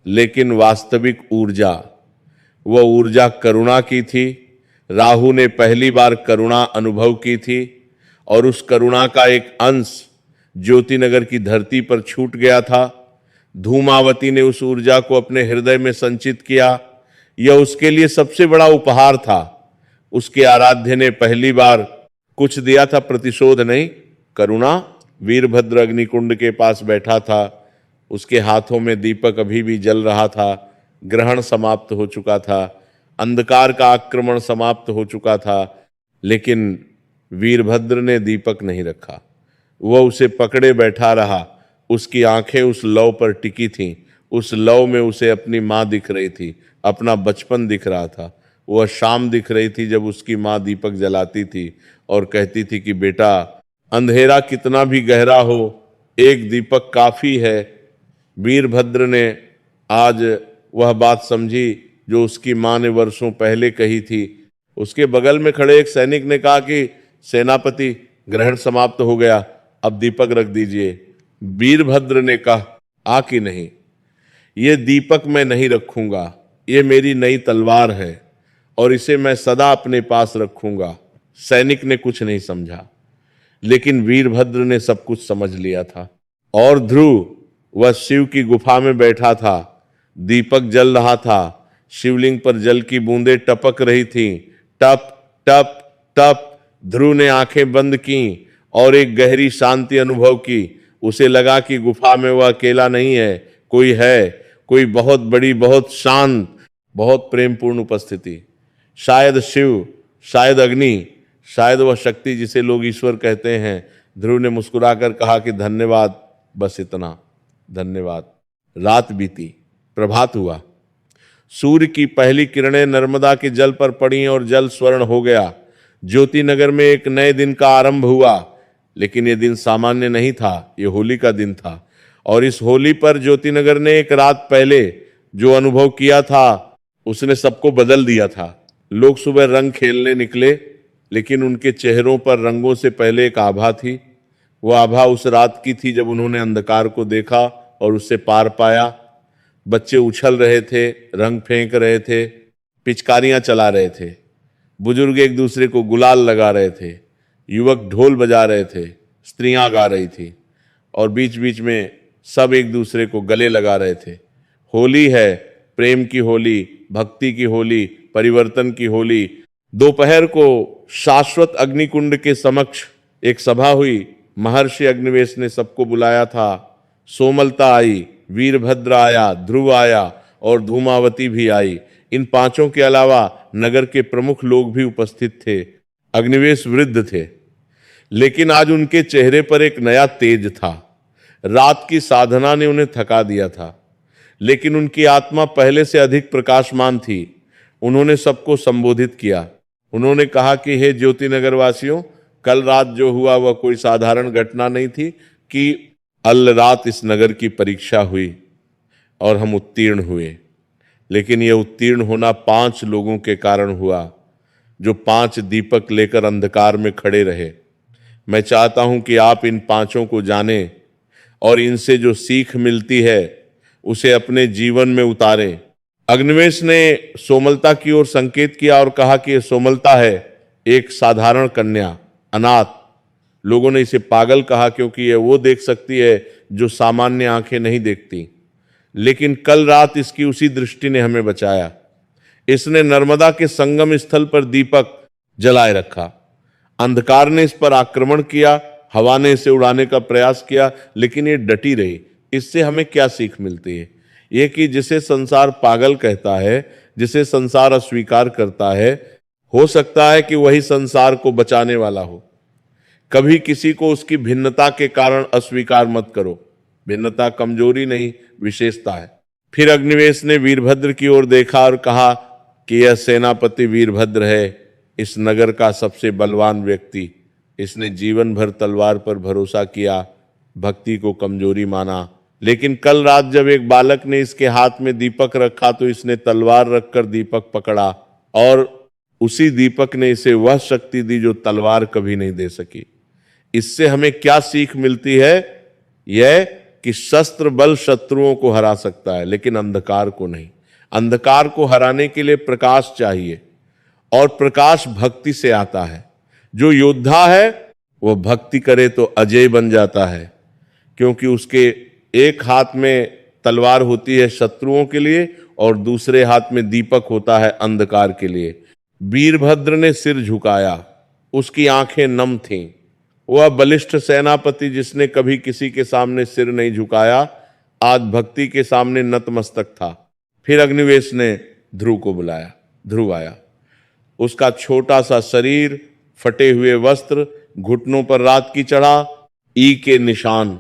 लेकिन वास्तविक ऊर्जा। वह ऊर्जा करुणा की थी, राहु ने पहली बार करुणा अनुभव की थी और उस करुणा का एक अंश ज्योतिनगर की धरती पर छूट गया था। धूमावती ने उस ऊर्जा को अपने हृदय में संचित किया। यह उसके लिए सबसे बड़ा उपहार था। उसके आराध्य ने पहली बार कुछ दिया था, प्रतिशोध नहीं, करुणा। वीरभद्र अग्निकुंड के पास बैठा था, उसके हाथों में दीपक अभी भी जल रहा था। ग्रहण समाप्त हो चुका था, अंधकार का आक्रमण समाप्त हो चुका था, लेकिन वीरभद्र ने दीपक नहीं रखा। वह उसे पकड़े बैठा रहा। उसकी आंखें उस लौ पर टिकी थीं। उस लौ में उसे अपनी माँ दिख रही थी, अपना बचपन दिख रहा था। वह शाम दिख रही थी जब उसकी माँ दीपक जलाती थी और कहती थी कि बेटा, अंधेरा कितना भी गहरा हो, एक दीपक काफी है। वीरभद्र ने आज वह बात समझी जो उसकी माँ ने वर्षों पहले कही थी। उसके बगल में खड़े एक सैनिक ने कहा कि सेनापति, ग्रहण समाप्त हो गया, अब दीपक रख दीजिए। वीरभद्र ने कहा, आ कि नहीं, ये दीपक मैं नहीं रखूंगा, ये मेरी नई तलवार है और इसे मैं सदा अपने पास रखूंगा। सैनिक ने कुछ नहीं समझा, लेकिन वीरभद्र ने सब कुछ समझ लिया था। और ध्रुव, वह शिव की गुफा में बैठा था, दीपक जल रहा था, शिवलिंग पर जल की बूंदें टपक रही थीं, टप टप टप। ध्रुव ने आंखें बंद की और एक गहरी शांति अनुभव की। उसे लगा कि गुफा में वह अकेला नहीं है, कोई बहुत बड़ी, बहुत शांत, बहुत प्रेमपूर्ण उपस्थिति। शायद शिव, शायद अग्नि, शायद वह शक्ति जिसे लोग ईश्वर कहते हैं। ध्रुव ने मुस्कुराकर कहा कि धन्यवाद, बस इतना, धन्यवाद। रात बीती, प्रभात हुआ। सूर्य की पहली किरणें नर्मदा के जल पर पड़ी और जल स्वर्ण हो गया। ज्योतिनगर में एक नए दिन का आरंभ हुआ, लेकिन यह दिन सामान्य नहीं था, यह होली का दिन था। और इस होली पर ज्योतिनगर ने एक रात पहले जो अनुभव किया था, उसने सबको बदल दिया था। लोग सुबह रंग खेलने निकले, लेकिन उनके चेहरों पर रंगों से पहले एक आभा थी। वह आभा उस रात की थी जब उन्होंने अंधकार को देखा और उससे पार पाया। बच्चे उछल रहे थे, रंग फेंक रहे थे, पिचकारियां चला रहे थे, बुजुर्ग एक दूसरे को गुलाल लगा रहे थे, युवक ढोल बजा रहे थे, स्त्रियां गा रही थी और बीच बीच में सब एक दूसरे को गले लगा रहे थे। होली है, प्रेम की होली, भक्ति की होली, परिवर्तन की होली। दोपहर को शाश्वत अग्निकुंड के समक्ष एक सभा हुई। महर्षि अग्निवेश ने सबको बुलाया था। सोमलता आई, वीरभद्र आया, ध्रुव आया और धूमावती भी आई। इन पांचों के अलावा नगर के प्रमुख लोग भी उपस्थित थे। अग्निवेश वृद्ध थे, लेकिन आज उनके चेहरे पर एक नया तेज था। रात की साधना ने उन्हें थका दिया था, लेकिन उनकी आत्मा पहले से अधिक प्रकाशमान थी। उन्होंने सबको संबोधित किया। उन्होंने कहा कि हे ज्योतिनगर वासियों, कल रात जो हुआ वह कोई साधारण घटना नहीं थी कि अल रात इस नगर की परीक्षा हुई और हम उत्तीर्ण हुए। लेकिन यह उत्तीर्ण होना 5 लोगों के कारण हुआ, जो 5 दीपक लेकर अंधकार में खड़े रहे। मैं चाहता हूं कि आप इन 5 को जानें और इनसे जो सीख मिलती है उसे अपने जीवन में उतारें। अग्निवेश ने सोमलता की ओर संकेत किया और कहा कि यह सोमलता है, एक साधारण कन्या, अनाथ। लोगों ने इसे पागल कहा क्योंकि यह वो देख सकती है जो सामान्य आंखें नहीं देखती। लेकिन कल रात इसकी उसी दृष्टि ने हमें बचाया। इसने नर्मदा के संगम स्थल पर दीपक जलाए रखा। अंधकार ने इस पर आक्रमण किया, हवा ने इसे उड़ाने का प्रयास किया, लेकिन ये डटी रही। इससे हमें क्या सीख मिलती है? ये कि जिसे संसार पागल कहता है, जिसे संसार अस्वीकार करता है, हो सकता है कि वही संसार को बचाने वाला हो। कभी किसी को उसकी भिन्नता के कारण अस्वीकार मत करो। भिन्नता कमजोरी नहीं, विशेषता है। फिर अग्निवेश ने वीरभद्र की ओर देखा और कहा कि यह सेनापति वीरभद्र है, इस नगर का सबसे बलवान व्यक्ति। इसने जीवन भर तलवार पर भरोसा किया, भक्ति को कमजोरी माना। लेकिन कल रात जब एक बालक ने इसके हाथ में दीपक रखा तो इसने तलवार रखकर दीपक पकड़ा और उसी दीपक ने इसे वह शक्ति दी जो तलवार कभी नहीं दे सकी। इससे हमें क्या सीख मिलती है? यह कि शस्त्र बल शत्रुओं को हरा सकता है, लेकिन अंधकार को नहीं। अंधकार को हराने के लिए प्रकाश चाहिए और प्रकाश भक्ति से आता है। जो योद्धा है वो भक्ति करे तो अजय बन जाता है, क्योंकि उसके एक हाथ में तलवार होती है शत्रुओं के लिए और दूसरे हाथ में दीपक होता है अंधकार के लिए। वीरभद्र ने सिर झुकाया, उसकी आंखें नम थीं। वह बलिष्ठ सेनापति जिसने कभी किसी के सामने सिर नहीं झुकाया, आज भक्ति के सामने नतमस्तक था। फिर अग्निवेश ने ध्रुव को बुलाया। ध्रुव आया। उसका छोटा सा शरीर, फटे हुए वस्त्र, घुटनों पर रात की चढ़ा, ई के निशान,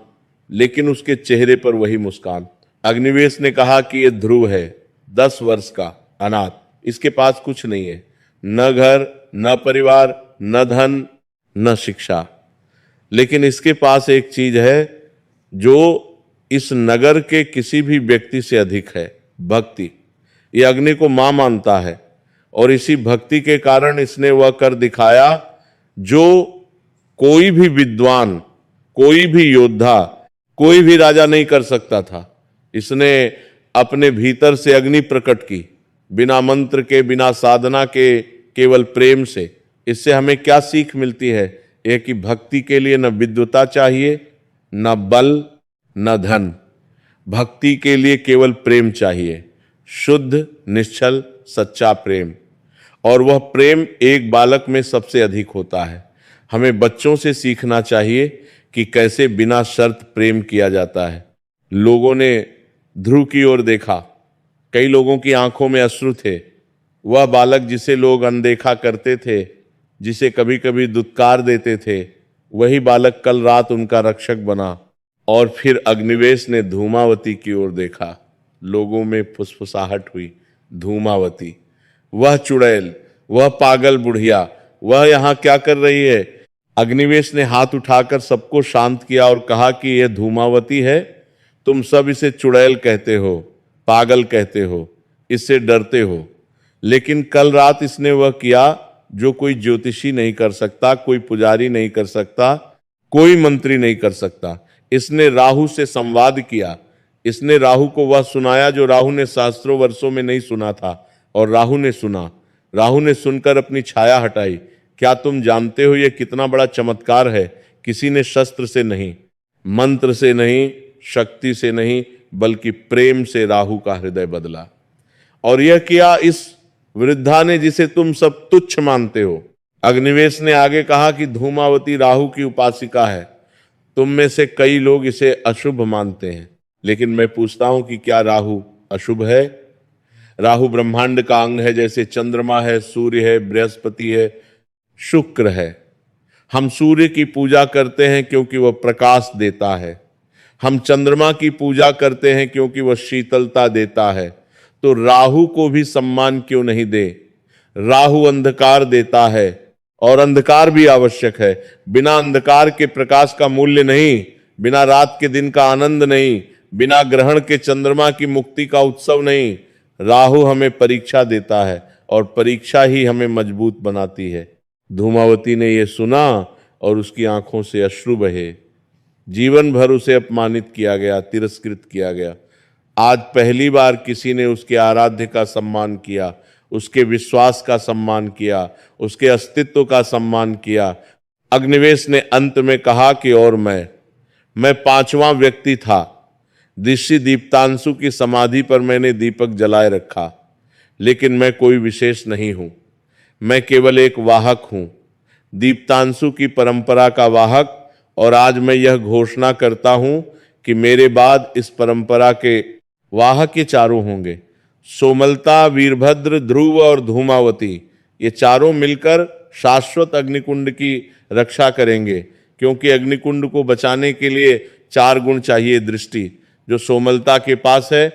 लेकिन उसके चेहरे पर वही मुस्कान। अग्निवेश ने कहा कि यह ध्रुव है, 10 वर्ष का अनाथ, इसके पास कुछ नहीं है, न घर, न परिवार, न धन, न शिक्षा, लेकिन इसके पास एक चीज है जो इस नगर के किसी भी व्यक्ति से अधिक है, भक्ति। ये अग्नि को मां मानता है और इसी भक्ति के कारण इसने वह कर दिखाया जो कोई भी विद्वान, कोई भी योद्धा, कोई भी राजा नहीं कर सकता था। इसने अपने भीतर से अग्नि प्रकट की, बिना मंत्र के, बिना साधना के, केवल प्रेम से। इससे हमें क्या सीख मिलती है? यह कि भक्ति के लिए न विद्वता चाहिए, न बल, न धन। भक्ति के लिए केवल प्रेम चाहिए, शुद्ध, निश्चल, सच्चा प्रेम। और वह प्रेम एक बालक में सबसे अधिक होता है। हमें बच्चों से सीखना चाहिए कि कैसे बिना शर्त प्रेम किया जाता है। लोगों ने ध्रुव की ओर देखा, कई लोगों की आंखों में अश्रु थे। वह बालक जिसे लोग अनदेखा करते थे, जिसे कभी कभी दुत्कार देते थे, वही बालक कल रात उनका रक्षक बना। और फिर अग्निवेश ने धूमावती की ओर देखा। लोगों में फुसफुसाहट हुई। धूमावती, वह चुड़ैल, वह पागल बुढ़िया, वह यहां क्या कर रही है? अग्निवेश ने हाथ उठाकर सबको शांत किया और कहा कि यह धूमावती है। तुम सब इसे चुड़ैल कहते हो, पागल कहते हो, इससे डरते हो, लेकिन कल रात इसने वह किया जो कोई ज्योतिषी नहीं कर सकता, कोई पुजारी नहीं कर सकता, कोई मंत्री नहीं कर सकता। इसने राहु से संवाद किया। इसने राहु को वह सुनाया जो राहु ने सहस्त्रों वर्षों में नहीं सुना था, और राहु ने सुना। राहु ने सुनकर अपनी छाया हटाई। क्या तुम जानते हो यह कितना बड़ा चमत्कार है? किसी ने शस्त्र से नहीं, मंत्र से नहीं, शक्ति से नहीं, बल्कि प्रेम से राहु का हृदय बदला। और यह किया इस वृद्धा ने जिसे तुम सब तुच्छ मानते हो। अग्निवेश ने आगे कहा कि धूमावती राहु की उपासिका है। तुम में से कई लोग इसे अशुभ मानते हैं, लेकिन मैं पूछता हूं कि क्या राहु अशुभ है? राहु ब्रह्मांड का अंग है, जैसे चंद्रमा है, सूर्य है, बृहस्पति है, शुक्र है। हम सूर्य की पूजा करते हैं क्योंकि वह प्रकाश देता है। हम चंद्रमा की पूजा करते हैं क्योंकि वह शीतलता देता है। तो राहु को भी सम्मान क्यों नहीं दे? राहु अंधकार देता है और अंधकार भी आवश्यक है। बिना अंधकार के प्रकाश का मूल्य नहीं, बिना रात के दिन का आनंद नहीं, बिना ग्रहण के चंद्रमा की मुक्ति का उत्सव नहीं। राहु हमें परीक्षा देता है और परीक्षा ही हमें मजबूत बनाती है। धूमावती ने यह सुना और उसकी आंखों से अश्रु बहे। जीवन भर उसे अपमानित किया गया, तिरस्कृत किया गया। आज पहली बार किसी ने उसके आराध्य का सम्मान किया, उसके विश्वास का सम्मान किया, उसके अस्तित्व का सम्मान किया। अग्निवेश ने अंत में कहा कि और मैं 5वां व्यक्ति था। ऋषि दीप्तांशु की समाधि पर मैंने दीपक जलाए रखा, लेकिन मैं कोई विशेष नहीं हूं। मैं केवल एक वाहक हूं, दीप्तांशु की परंपरा का वाहक। और आज मैं यह घोषणा करता हूं कि मेरे बाद इस परंपरा के वाहक ये चारों होंगे। सोमलता, वीरभद्र, ध्रुव और धूमावती, ये चारों मिलकर शाश्वत अग्निकुंड की रक्षा करेंगे, क्योंकि अग्निकुंड को बचाने के लिए 4 गुण चाहिए। दृष्टि जो सोमलता के पास है,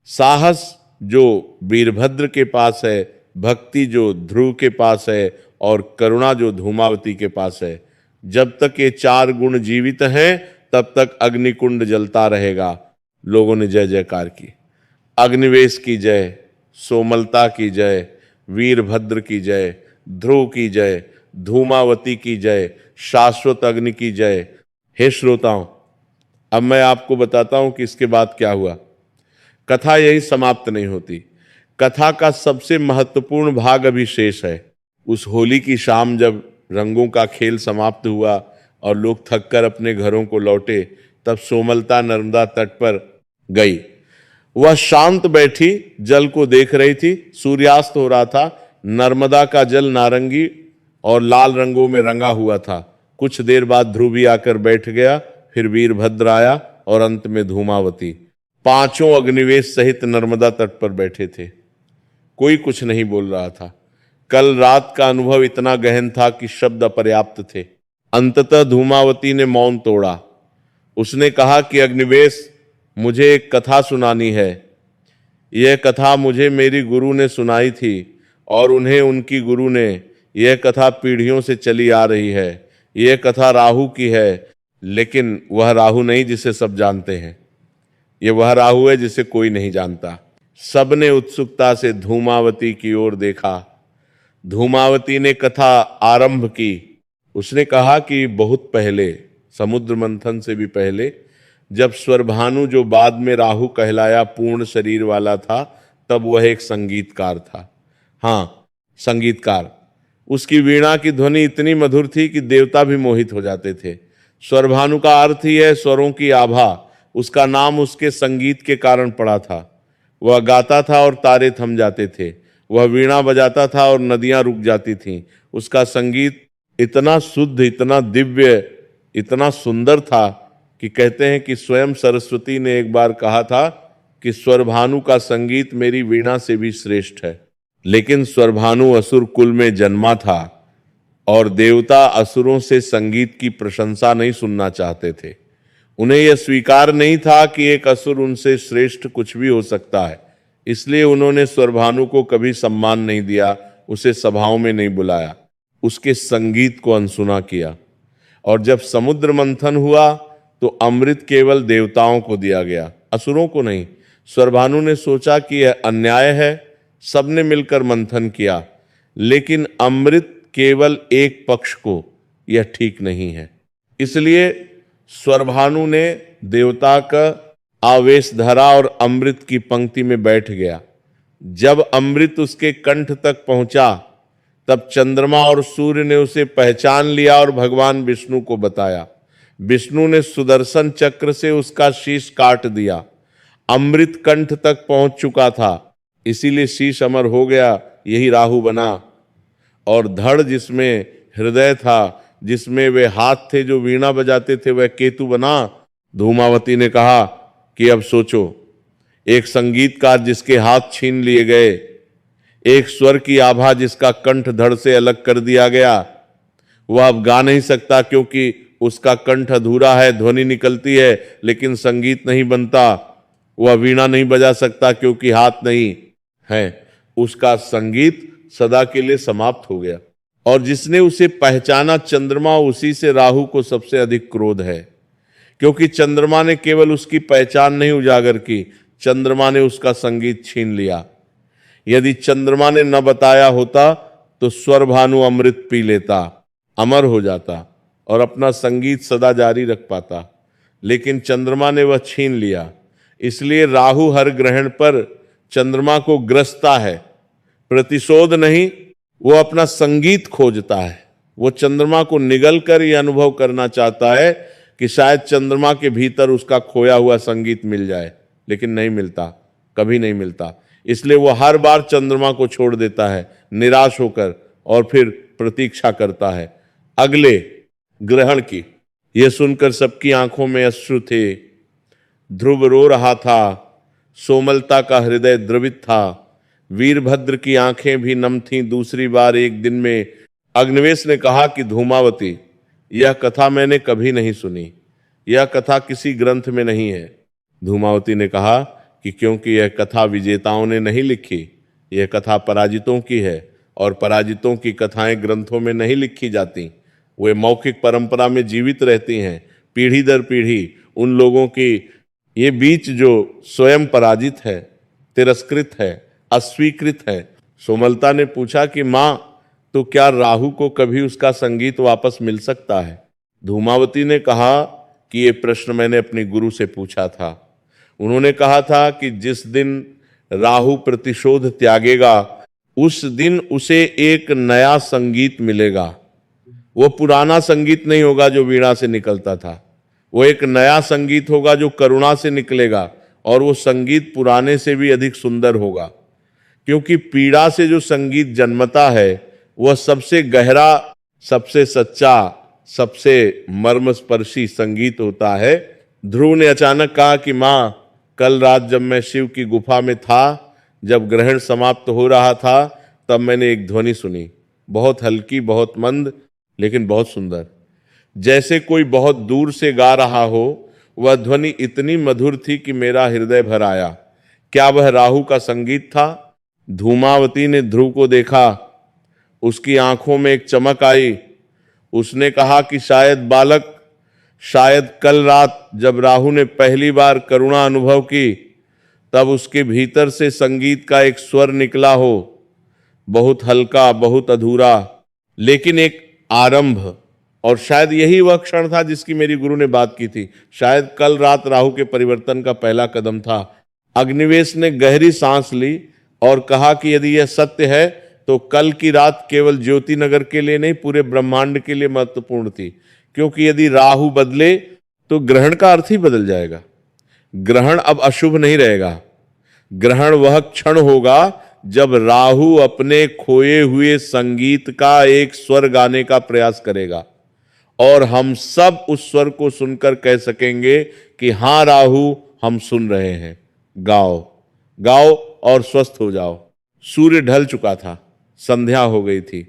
साहस जो वीरभद्र के पास है, भक्ति जो ध्रुव के पास है, और करुणा जो धूमावती के पास है। जब तक ये 4 गुण जीवित हैं, तब तक अग्निकुंड जलता रहेगा। लोगों ने जय जयकार की। अग्निवेश की जय, सोमलता की जय, वीरभद्र की जय, ध्रुव की जय, धूमावती की जय, शाश्वत अग्नि की जय। हे श्रोताओं, अब मैं आपको बताता हूं कि इसके बाद क्या हुआ। कथा यही समाप्त नहीं होती। कथा का सबसे महत्वपूर्ण भाग अभी शेष है। उस होली की शाम जब रंगों का खेल समाप्त हुआ और लोग थककर अपने घरों को लौटे, तब सोमलता नर्मदा तट पर गई। वह शांत बैठी जल को देख रही थी। सूर्यास्त हो रहा था। नर्मदा का जल नारंगी और लाल रंगों में रंगा हुआ था। कुछ देर बाद ध्रुव भी आकर बैठ गया, फिर वीरभद्र आया और अंत में धूमावती। पांचों अग्निवेश सहित नर्मदा तट पर बैठे थे। कोई कुछ नहीं बोल रहा था। कल रात का अनुभव इतना गहन था कि शब्द अपर्याप्त थे। अंततः धूमावती ने मौन तोड़ा। उसने कहा कि अग्निवेश, मुझे एक कथा सुनानी है। यह कथा मुझे मेरी गुरु ने सुनाई थी और उन्हें उनकी गुरु ने। यह कथा पीढ़ियों से चली आ रही है। यह कथा राहु की है, लेकिन वह राहु नहीं जिसे सब जानते हैं। यह वह राहु है जिसे कोई नहीं जानता। सबने उत्सुकता से धूमावती की ओर देखा। धूमावती ने कथा आरंभ की। उसने कहा कि बहुत पहले, समुद्र मंथन से भी पहले, जब स्वरभानु, जो बाद में राहु कहलाया, पूर्ण शरीर वाला था, तब वह एक संगीतकार था। हाँ, संगीतकार। उसकी वीणा की ध्वनि इतनी मधुर थी कि देवता भी मोहित हो जाते थे। स्वरभानु का अर्थ ही है स्वरों की आभा। उसका नाम उसके संगीत के कारण पड़ा था। वह गाता था और तारे थम जाते थे। वह वीणा बजाता था और नदियां रुक जाती थीं। उसका संगीत इतना शुद्ध, इतना दिव्य, इतना सुंदर था कि कहते हैं कि स्वयं सरस्वती ने एक बार कहा था कि स्वरभानु का संगीत मेरी वीणा से भी श्रेष्ठ है। लेकिन स्वरभानु असुर कुल में जन्मा था और देवता असुरों से संगीत की प्रशंसा नहीं सुनना चाहते थे। उन्हें यह स्वीकार नहीं था कि एक असुर उनसे श्रेष्ठ कुछ भी हो सकता है। इसलिए उन्होंने स्वरभानु को कभी सम्मान नहीं दिया, उसे सभाओं में नहीं बुलाया, उसके संगीत को अनसुना किया। और जब समुद्र मंथन हुआ तो अमृत केवल देवताओं को दिया गया, असुरों को नहीं। स्वरभानु ने सोचा कि यह अन्याय है। सबने मिलकर मंथन किया, लेकिन अमृत केवल एक पक्ष को, यह ठीक नहीं है। इसलिए स्वरभानु ने देवता का आवेश धरा और अमृत की पंक्ति में बैठ गया। जब अमृत उसके कंठ तक पहुंचा, तब चंद्रमा और सूर्य ने उसे पहचान लिया और भगवान विष्णु को बताया। विष्णु ने सुदर्शन चक्र से उसका शीश काट दिया। अमृत कंठ तक पहुंच चुका था, इसीलिए शीश अमर हो गया, यही राहु बना। और धड़ जिसमें हृदय था, जिसमें वे हाथ थे जो वीणा बजाते थे, वह केतु बना। धूमावती ने कहा कि अब सोचो, एक संगीतकार जिसके हाथ छीन लिए गए, एक स्वर की आभा जिसका कंठ धड़ से अलग कर दिया गया, वह अब गा नहीं सकता क्योंकि उसका कंठ अधूरा है, ध्वनि निकलती है लेकिन संगीत नहीं बनता। वह वीणा नहीं बजा सकता क्योंकि हाथ नहीं है, उसका संगीत सदा के लिए समाप्त हो गया। और जिसने उसे पहचाना चंद्रमा, उसी से राहु को सबसे अधिक क्रोध है, क्योंकि चंद्रमा ने केवल उसकी पहचान नहीं उजागर की, चंद्रमा ने उसका संगीत छीन लिया। यदि चंद्रमा ने न बताया होता तो स्वरभानु अमृत पी लेता, अमर हो जाता और अपना संगीत सदा जारी रख पाता, लेकिन चंद्रमा ने वह छीन लिया। इसलिए राहु हर ग्रहण पर चंद्रमा को ग्रसता है, प्रतिशोध नहीं, वो अपना संगीत खोजता है। वो चंद्रमा को निगल कर यह अनुभव करना चाहता है कि शायद चंद्रमा के भीतर उसका खोया हुआ संगीत मिल जाए, लेकिन नहीं मिलता, कभी नहीं मिलता। इसलिए वो हर बार चंद्रमा को छोड़ देता है निराश होकर, और फिर प्रतीक्षा करता है अगले ग्रहण की। यह सुनकर सबकी आंखों में अश्रु थे। ध्रुव रो रहा था, सोमलता का हृदय द्रवित था, वीरभद्र की आंखें भी नम थीं। दूसरी बार एक दिन में अग्निवेश ने कहा कि धूमावती, यह कथा मैंने कभी नहीं सुनी, यह कथा किसी ग्रंथ में नहीं है। धूमावती ने कहा कि क्योंकि यह कथा विजेताओं ने नहीं लिखी, यह कथा पराजितों की है, और पराजितों की कथाएं ग्रंथों में नहीं लिखी जाती, वे मौखिक परंपरा में जीवित रहती हैं, पीढ़ी दर पीढ़ी। उन लोगों की ये बीच जो स्वयं पराजित है, तिरस्कृत है, अस्वीकृत है। सोमलता ने पूछा कि मां, तो क्या राहु को कभी उसका संगीत वापस मिल सकता है? धूमावती ने कहा कि ये प्रश्न मैंने अपने गुरु से पूछा था। उन्होंने कहा था कि जिस दिन राहु प्रतिशोध त्यागेगा, उस दिन उसे एक नया संगीत मिलेगा। वो पुराना संगीत नहीं होगा जो वीणा से निकलता था, वो एक नया संगीत होगा जो करुणा से निकलेगा, और वो संगीत पुराने से भी अधिक सुंदर होगा। क्योंकि पीड़ा से जो संगीत जन्मता है वह सबसे गहरा, सबसे सच्चा, सबसे मर्मस्पर्शी संगीत होता है। ध्रुव ने अचानक कहा कि मां, कल रात जब मैं शिव की गुफा में था, जब ग्रहण समाप्त हो रहा था, तब मैंने एक ध्वनि सुनी, बहुत हल्की, बहुत मंद, लेकिन बहुत सुंदर, जैसे कोई बहुत दूर से गा रहा हो। वह ध्वनि इतनी मधुर थी कि मेरा हृदय भर आया। क्या वह राहु का संगीत था? धूमावती ने ध्रुव को देखा, उसकी आंखों में एक चमक आई। उसने कहा कि शायद बालक, शायद कल रात जब राहु ने पहली बार करुणा अनुभव की, तब उसके भीतर से संगीत का एक स्वर निकला हो, बहुत हल्का, बहुत अधूरा, लेकिन एक आरंभ। और शायद यही वह क्षण था जिसकी मेरी गुरु ने बात की थी। शायद कल रात राहु के परिवर्तन का पहला कदम था। अग्निवेश ने गहरी सांस ली और कहा कि यदि यह सत्य है तो कल की रात केवल ज्योति नगर के लिए नहीं, पूरे ब्रह्मांड के लिए महत्वपूर्ण थी। क्योंकि यदि राहु बदले तो ग्रहण का अर्थ ही बदल जाएगा। ग्रहण अब अशुभ नहीं रहेगा। ग्रहण वह क्षण होगा जब राहु अपने खोए हुए संगीत का एक स्वर गाने का प्रयास करेगा, और हम सब उस स्वर को सुनकर कह सकेंगे कि हां राहु, हम सुन रहे हैं, गाओ गाओ और स्वस्थ हो जाओ। सूर्य ढल चुका था, संध्या हो गई थी।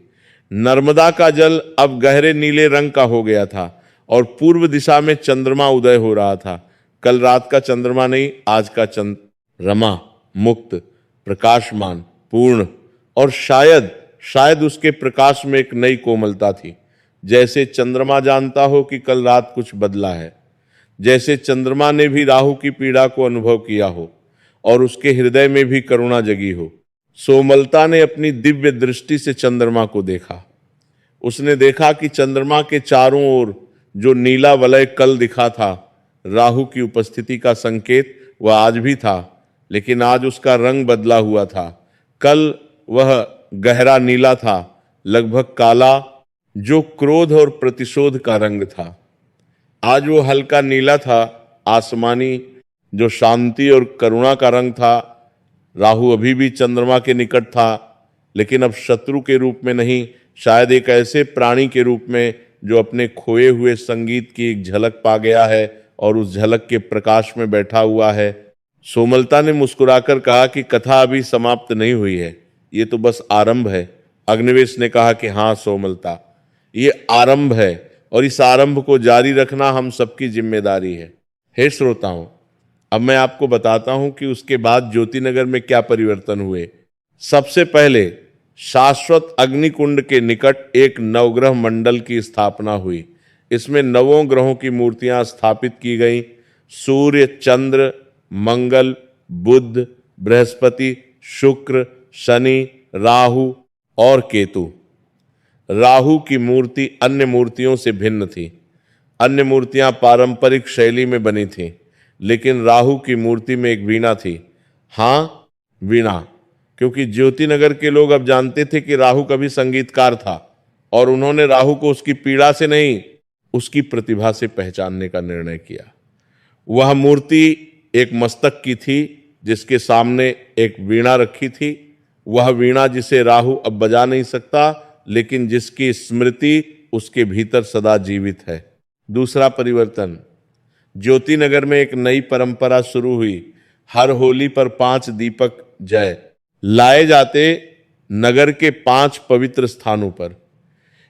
नर्मदा का जल अब गहरे नीले रंग का हो गया था और पूर्व दिशा में चंद्रमा उदय हो रहा था। कल रात का चंद्रमा नहीं, आज का चंद्रमा मुक्त, प्रकाशमान, पूर्ण, और शायद शायद उसके प्रकाश में एक नई कोमलता थी। जैसे चंद्रमा जानता हो कि कल रात कुछ बदला है, जैसे चंद्रमा ने भी राहु की पीड़ा को अनुभव किया हो और उसके हृदय में भी करुणा जगी हो। सोमलता ने अपनी दिव्य दृष्टि से चंद्रमा को देखा। उसने देखा कि चंद्रमा के चारों ओर जो नीला वलय कल दिखा था, राहु की उपस्थिति का संकेत, वह आज भी था, लेकिन आज उसका रंग बदला हुआ था। कल वह गहरा नीला था, लगभग काला, जो क्रोध और प्रतिशोध का रंग था। आज वो हल्का नीला था, आसमानी, जो शांति और करुणा का रंग था। राहु अभी भी चंद्रमा के निकट था, लेकिन अब शत्रु के रूप में नहीं, शायद एक ऐसे प्राणी के रूप में जो अपने खोए हुए संगीत की एक झलक पा गया है और उस झलक के प्रकाश में बैठा हुआ है। सोमलता ने मुस्कुराकर कहा कि कथा अभी समाप्त नहीं हुई है, ये तो बस आरंभ है। अग्निवेश ने कहा कि हाँ सोमलता, ये आरंभ है और इस आरंभ को जारी रखना हम सबकी जिम्मेदारी है। हे श्रोताओं, अब मैं आपको बताता हूं कि उसके बाद ज्योतिनगर में क्या परिवर्तन हुए। सबसे पहले शाश्वत अग्निकुंड के निकट एक नवग्रह मंडल की स्थापना हुई। इसमें 9 ग्रहों की मूर्तियां स्थापित की गई। सूर्य, चंद्र, मंगल, बुध, बृहस्पति, शुक्र, शनि, राहु और केतु। राहु की मूर्ति अन्य मूर्तियों से भिन्न थी। अन्य मूर्तियां पारंपरिक शैली में बनी थीं, लेकिन राहु की मूर्ति में एक वीणा थी। हां, वीणा, क्योंकि ज्योतिनगर के लोग अब जानते थे कि राहु कभी संगीतकार था और उन्होंने राहु को उसकी पीड़ा से नहीं, उसकी प्रतिभा से पहचानने का निर्णय किया। वह मूर्ति एक मस्तक की थी जिसके सामने एक वीणा रखी थी। वह वीणा जिसे राहु अब बजा नहीं सकता, लेकिन जिसकी स्मृति उसके भीतर सदा जीवित है। दूसरा परिवर्तन, ज्योतिनगर में एक नई परंपरा शुरू हुई। हर होली पर 5 दीपक जय लाए जाते नगर के 5 पवित्र स्थानों पर।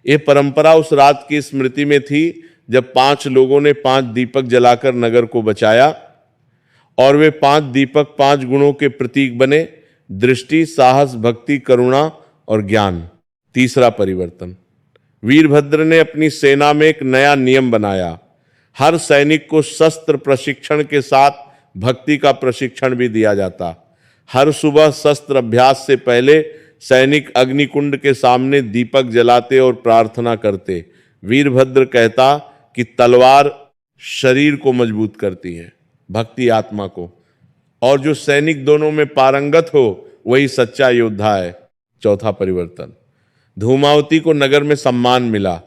यह परंपरा उस रात की स्मृति में थी जब 5 लोगों ने 5 दीपक जलाकर नगर को बचाया, और वे 5 दीपक 5 गुणों के प्रतीक बने: दृष्टि, साहस, भक्ति, करुणा और ज्ञान। तीसरा परिवर्तन, वीरभद्र ने अपनी सेना में एक नया नियम बनाया। हर सैनिक को शस्त्र प्रशिक्षण के साथ भक्ति का प्रशिक्षण भी दिया जाता। हर सुबह शस्त्र अभ्यास से पहले सैनिक अग्निकुंड के सामने दीपक जलाते और प्रार्थना करते। वीरभद्र कहता कि तलवार शरीर को मजबूत करती है, भक्ति आत्मा को, और जो सैनिक दोनों में पारंगत हो वही सच्चा योद्धा है। चौथा परिवर्तन, धूमावती को नगर में सम्मान मिला।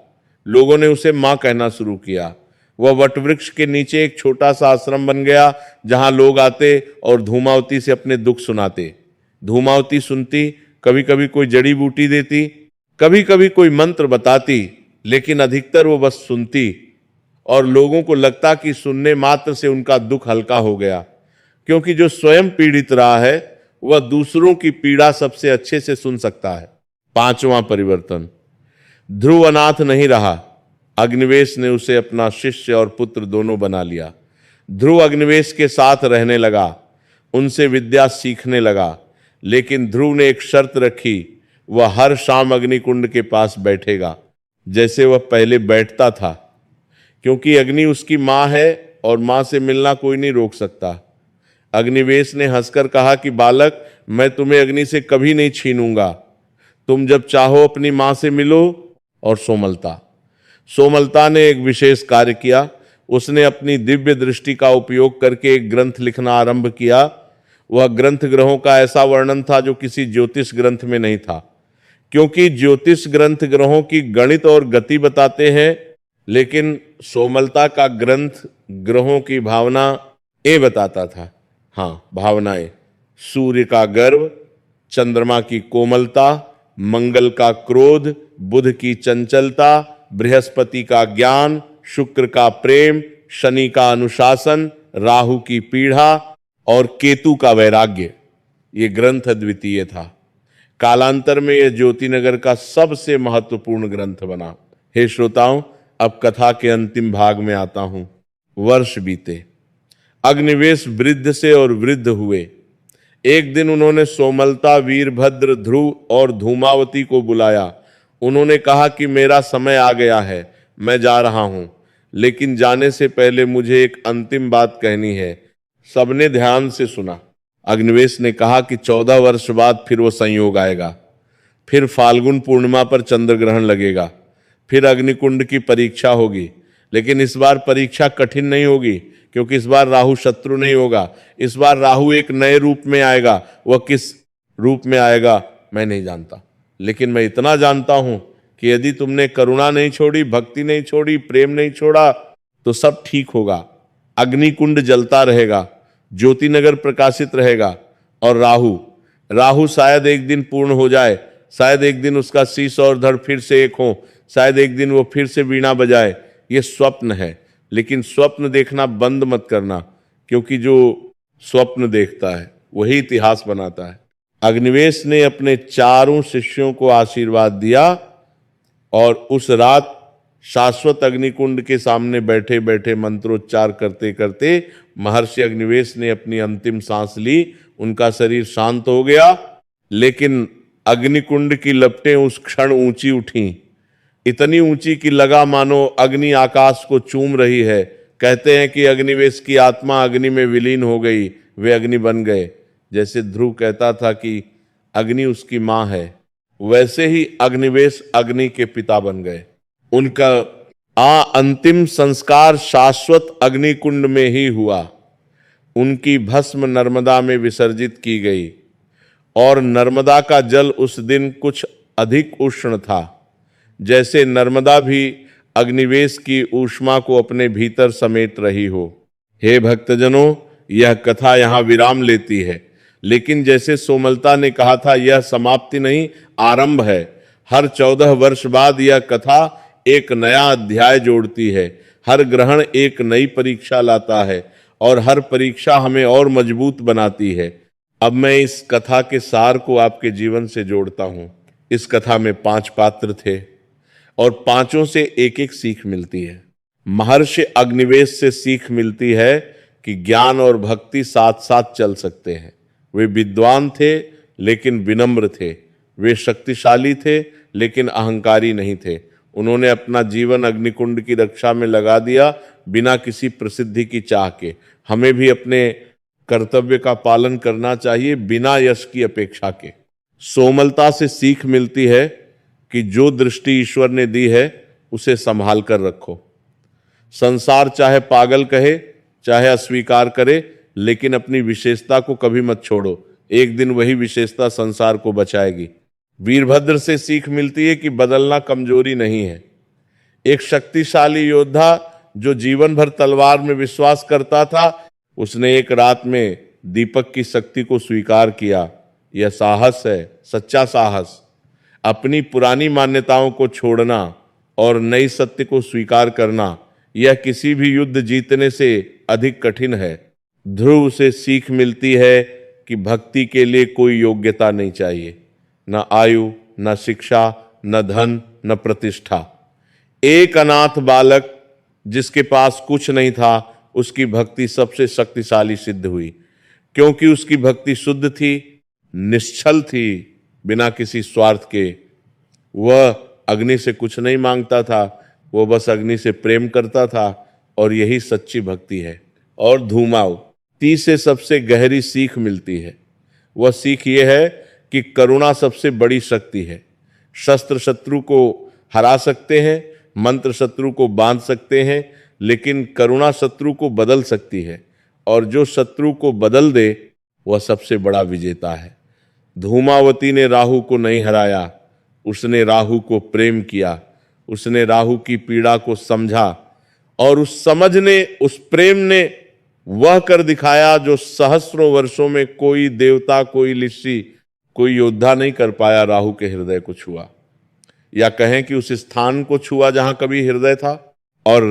लोगों ने उसे मां कहना शुरू किया। वह वटवृक्ष के नीचे एक छोटा सा आश्रम बन गया जहां लोग आते और धूमावती से अपने दुख सुनाते। धूमावती सुनती, कभी कभी कोई जड़ी बूटी देती, कभी कभी कोई मंत्र बताती, लेकिन अधिकतर वो बस सुनती और लोगों को लगता कि सुनने मात्र से उनका दुख हल्का हो गया, क्योंकि जो स्वयं पीड़ित रहा है वह दूसरों की पीड़ा सबसे अच्छे से सुन सकता है। पांचवां परिवर्तन, ध्रुव अनाथ नहीं रहा। अग्निवेश ने उसे अपना शिष्य और पुत्र दोनों बना लिया। ध्रुव अग्निवेश के साथ रहने लगा, उनसे विद्या सीखने लगा, लेकिन ध्रुव ने एक शर्त रखी, वह हर शाम अग्निकुंड के पास बैठेगा जैसे वह पहले बैठता था, क्योंकि अग्नि उसकी मां है और मां से मिलना कोई नहीं रोक सकता। अग्निवेश ने हंसकर कहा कि बालक, मैं तुम्हें अग्नि से कभी नहीं छीनूंगा, तुम जब चाहो अपनी मां से मिलो। और सोमलता ने एक विशेष कार्य किया। उसने अपनी दिव्य दृष्टि का उपयोग करके एक ग्रंथ लिखना आरंभ किया। वह ग्रंथ ग्रहों का ऐसा वर्णन था जो किसी ज्योतिष ग्रंथ में नहीं था, क्योंकि ज्योतिष ग्रंथ ग्रहों की गणित और गति बताते हैं, लेकिन सोमलता का ग्रंथ ग्रहों की भावना बताता था। हाँ, भावनाएं, सूर्य का गर्व, चंद्रमा की कोमलता, मंगल का क्रोध, बुध की चंचलता, बृहस्पति का ज्ञान, शुक्र का प्रेम, शनि का अनुशासन, राहु की पीड़ा और केतु का वैराग्य। ये ग्रंथ अद्वितीय था। कालांतर में यह ज्योतिनगर का सबसे महत्वपूर्ण ग्रंथ बना। हे श्रोताओं, अब कथा के अंतिम भाग में आता हूं। वर्ष बीते, अग्निवेश वृद्ध से और वृद्ध हुए। एक दिन उन्होंने सोमलता, वीरभद्र, ध्रुव और धूमावती को बुलाया। उन्होंने कहा कि मेरा समय आ गया है, मैं जा रहा हूं, लेकिन जाने से पहले मुझे एक अंतिम बात कहनी है। सबने ध्यान से सुना। अग्निवेश ने कहा कि 14 वर्ष बाद फिर वो संयोग आएगा, फिर फाल्गुन पूर्णिमा पर चंद्र ग्रहण लगेगा, फिर अग्निकुंड की परीक्षा होगी, लेकिन इस बार परीक्षा कठिन नहीं होगी, क्योंकि इस बार राहु शत्रु नहीं होगा। इस बार राहु एक नए रूप में आएगा। वह किस रूप में आएगा मैं नहीं जानता, लेकिन मैं इतना जानता हूं कि यदि तुमने करुणा नहीं छोड़ी, भक्ति नहीं छोड़ी, प्रेम नहीं छोड़ा, तो सब ठीक होगा। अग्निकुंड जलता रहेगा, ज्योतिनगर प्रकाशित रहेगा, और राहु शायद एक दिन पूर्ण हो जाए, शायद एक दिन उसका शीश और धड़ फिर से एक हो, शायद एक दिन वो फिर से वीणा बजाए। ये स्वप्न है, लेकिन स्वप्न देखना बंद मत करना, क्योंकि जो स्वप्न देखता है वही इतिहास बनाता है। अग्निवेश ने अपने चारों शिष्यों को आशीर्वाद दिया और उस रात शाश्वत अग्निकुंड के सामने बैठे बैठे मंत्रोच्चार करते करते महर्षि अग्निवेश ने अपनी अंतिम सांस ली। उनका शरीर शांत हो गया, लेकिन अग्निकुंड की लपटें उस क्षण ऊंची उठीं, इतनी ऊंची कि लगा मानो अग्नि आकाश को चूम रही है। कहते हैं कि अग्निवेश की आत्मा अग्नि में विलीन हो गई, वे अग्नि बन गए। जैसे ध्रुव कहता था कि अग्नि उसकी मां है, वैसे ही अग्निवेश अग्नि के पिता बन गए। उनका अंतिम संस्कार शाश्वत अग्निकुंड में ही हुआ। उनकी भस्म नर्मदा में विसर्जित की गई और नर्मदा का जल उस दिन कुछ अधिक उष्ण था, जैसे नर्मदा भी अग्निवेश की ऊष्मा को अपने भीतर समेट रही हो। हे भक्तजनों, यह कथा यहाँ विराम लेती है, लेकिन जैसे सोमलता ने कहा था, यह समाप्ति नहीं, आरंभ है। हर 14 वर्ष बाद यह कथा एक नया अध्याय जोड़ती है। हर ग्रहण एक नई परीक्षा लाता है और हर परीक्षा हमें और मजबूत बनाती है। अब मैं इस कथा के सार को आपके जीवन से जोड़ता हूं। इस कथा में 5 पात्र थे और पांचों से एक एक सीख मिलती है। महर्षि अग्निवेश से सीख मिलती है कि ज्ञान और भक्ति साथ साथ चल सकते हैं। वे विद्वान थे लेकिन विनम्र थे, वे शक्तिशाली थे लेकिन अहंकारी नहीं थे। उन्होंने अपना जीवन अग्निकुंड की रक्षा में लगा दिया बिना किसी प्रसिद्धि की चाह के। हमें भी अपने कर्तव्य का पालन करना चाहिए बिना यश की अपेक्षा के। सोमलता से सीख मिलती है कि जो दृष्टि ईश्वर ने दी है उसे संभाल कर रखो। संसार चाहे पागल कहे, चाहे अस्वीकार करे, लेकिन अपनी विशेषता को कभी मत छोड़ो। एक दिन वही विशेषता संसार को बचाएगी। वीरभद्र से सीख मिलती है कि बदलना कमजोरी नहीं है। एक शक्तिशाली योद्धा जो जीवन भर तलवार में विश्वास करता था, उसने एक रात में दीपक की शक्ति को स्वीकार किया। यह साहस है, सच्चा साहस। अपनी पुरानी मान्यताओं को छोड़ना और नई सत्य को स्वीकार करना, यह किसी भी युद्ध जीतने से अधिक कठिन है। ध्रुव से सीख मिलती है कि भक्ति के लिए कोई योग्यता नहीं चाहिए, न आयु, न शिक्षा, न धन, न प्रतिष्ठा। एक अनाथ बालक जिसके पास कुछ नहीं था, उसकी भक्ति सबसे शक्तिशाली सिद्ध हुई, क्योंकि उसकी भक्ति शुद्ध थी, निश्चल थी, बिना किसी स्वार्थ के। वह अग्नि से कुछ नहीं मांगता था, वो बस अग्नि से प्रेम करता था, और यही सच्ची भक्ति है। और धूमावती से सबसे गहरी सीख मिलती है। वह सीख ये है कि करुणा सबसे बड़ी शक्ति है। शस्त्र शत्रु को हरा सकते हैं, मंत्र शत्रु को बांध सकते हैं, लेकिन करुणा शत्रु को बदल सकती है, और जो शत्रु को बदल दे वह सबसे बड़ा विजेता है। धूमावती ने राहु को नहीं हराया, उसने राहु को प्रेम किया। उसने राहु की पीड़ा को समझा, और उस समझ ने, उस प्रेम ने वह कर दिखाया जो सहस्रों वर्षों में कोई देवता, कोई ऋषि, कोई योद्धा नहीं कर पाया। राहु के हृदय को छुआ, या कहें कि उस स्थान को छुआ जहां कभी हृदय था। और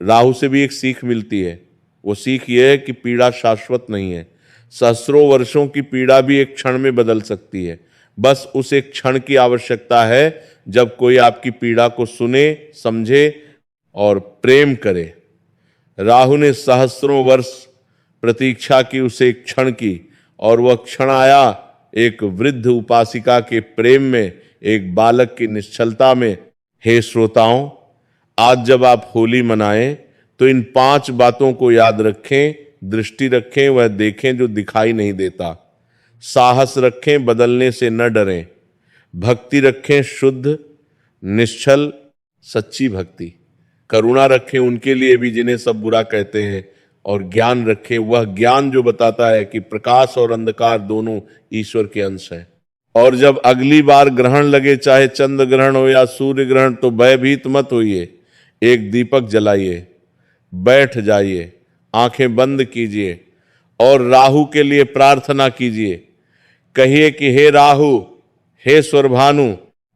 राहु से भी एक सीख मिलती है। वो सीख ये है कि पीड़ा शाश्वत नहीं है। सहस्रों वर्षों की पीड़ा भी एक क्षण में बदल सकती है। बस उस एक क्षण की आवश्यकता है जब कोई आपकी पीड़ा को सुने, समझे और प्रेम करे। राहु ने सहस्रों वर्ष प्रतीक्षा की उस एक क्षण की, और वह क्षण आया एक वृद्ध उपासिका के प्रेम में, एक बालक की निश्चलता में। हे श्रोताओं, आज जब आप होली मनाएं तो इन 5 बातों को याद रखें, दृष्टि रखें, वह देखें जो दिखाई नहीं देता। साहस रखें, बदलने से न डरें। भक्ति रखें, शुद्ध, निश्चल, सच्ची भक्ति। करुणा रखें उनके लिए भी जिन्हें सब बुरा कहते हैं, और ज्ञान रखें, वह ज्ञान जो बताता है कि प्रकाश और अंधकार दोनों ईश्वर के अंश हैं। और जब अगली बार ग्रहण लगे, चाहे चंद्र ग्रहण हो या सूर्य ग्रहण, तो भयभीत मत होइए। एक दीपक जलाइए, बैठ जाइए, आंखें बंद कीजिए और राहु के लिए प्रार्थना कीजिए। कहिए कि हे राहु, हे स्वरभानु,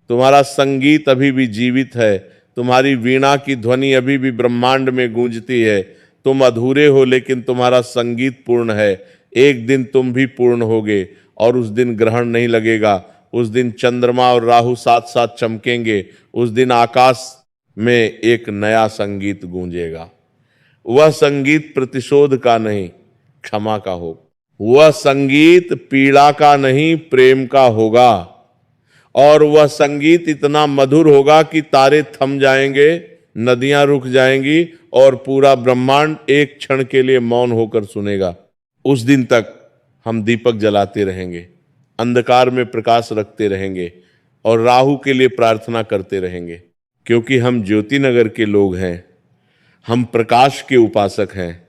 तुम्हारा संगीत अभी भी जीवित है, तुम्हारी वीणा की ध्वनि अभी भी ब्रह्मांड में गूंजती है। तुम अधूरे हो लेकिन तुम्हारा संगीत पूर्ण है। एक दिन तुम भी पूर्ण होगे, और उस दिन ग्रहण नहीं लगेगा। उस दिन चंद्रमा और राहु साथ साथ चमकेंगे। उस दिन आकाश में एक नया संगीत गूंजेगा। वह संगीत प्रतिशोध का नहीं, क्षमा का हो। वह संगीत पीड़ा का नहीं, प्रेम का होगा। और वह संगीत इतना मधुर होगा कि तारे थम जाएंगे, नदियां रुक जाएंगी, और पूरा ब्रह्मांड एक क्षण के लिए मौन होकर सुनेगा। उस दिन तक हम दीपक जलाते रहेंगे, अंधकार में प्रकाश रखते रहेंगे, और राहु के लिए प्रार्थना करते रहेंगे, क्योंकि हम ज्योति नगर के लोग हैं। हम प्रकाश के उपासक हैं,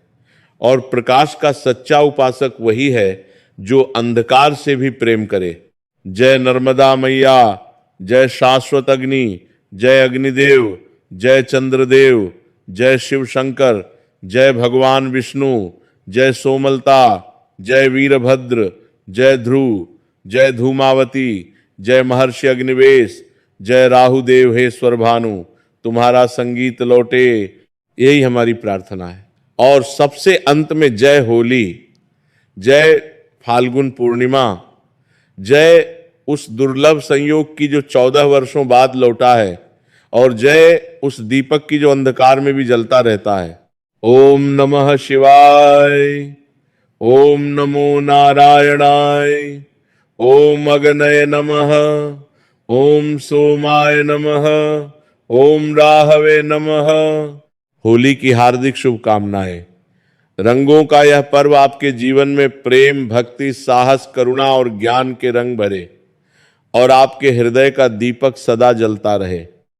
और प्रकाश का सच्चा उपासक वही है जो अंधकार से भी प्रेम करे। जय नर्मदा मैया, जय शाश्वत अग्नि, जय अग्निदेव, जय चंद्रदेव, जय शिव शंकर, जय भगवान विष्णु, जय सोमलता, जय वीरभद्र, जय ध्रुव, जय धूमावती, जय महर्षि अग्निवेश, जय राहुदेव, हे स्वरभानु, तुम्हारा संगीत लौटे। यही हमारी प्रार्थना है। और सबसे अंत में जय होली, जय फाल्गुन पूर्णिमा, जय उस दुर्लभ संयोग की जो 14 वर्षों बाद लौटा है, और जय उस दीपक की जो अंधकार में भी जलता रहता है। ओम नमः शिवाय, ओम नमो नारायणाय, ओम अग्नये नमः, ओम सोमाय नमः, ओम राहवे नमः। होली की हार्दिक शुभकामनाएं। रंगों का यह पर्व आपके जीवन में प्रेम, भक्ति, साहस, करुणा और ज्ञान के रंग भरे, और आपके हृदय का दीपक सदा जलता रहे।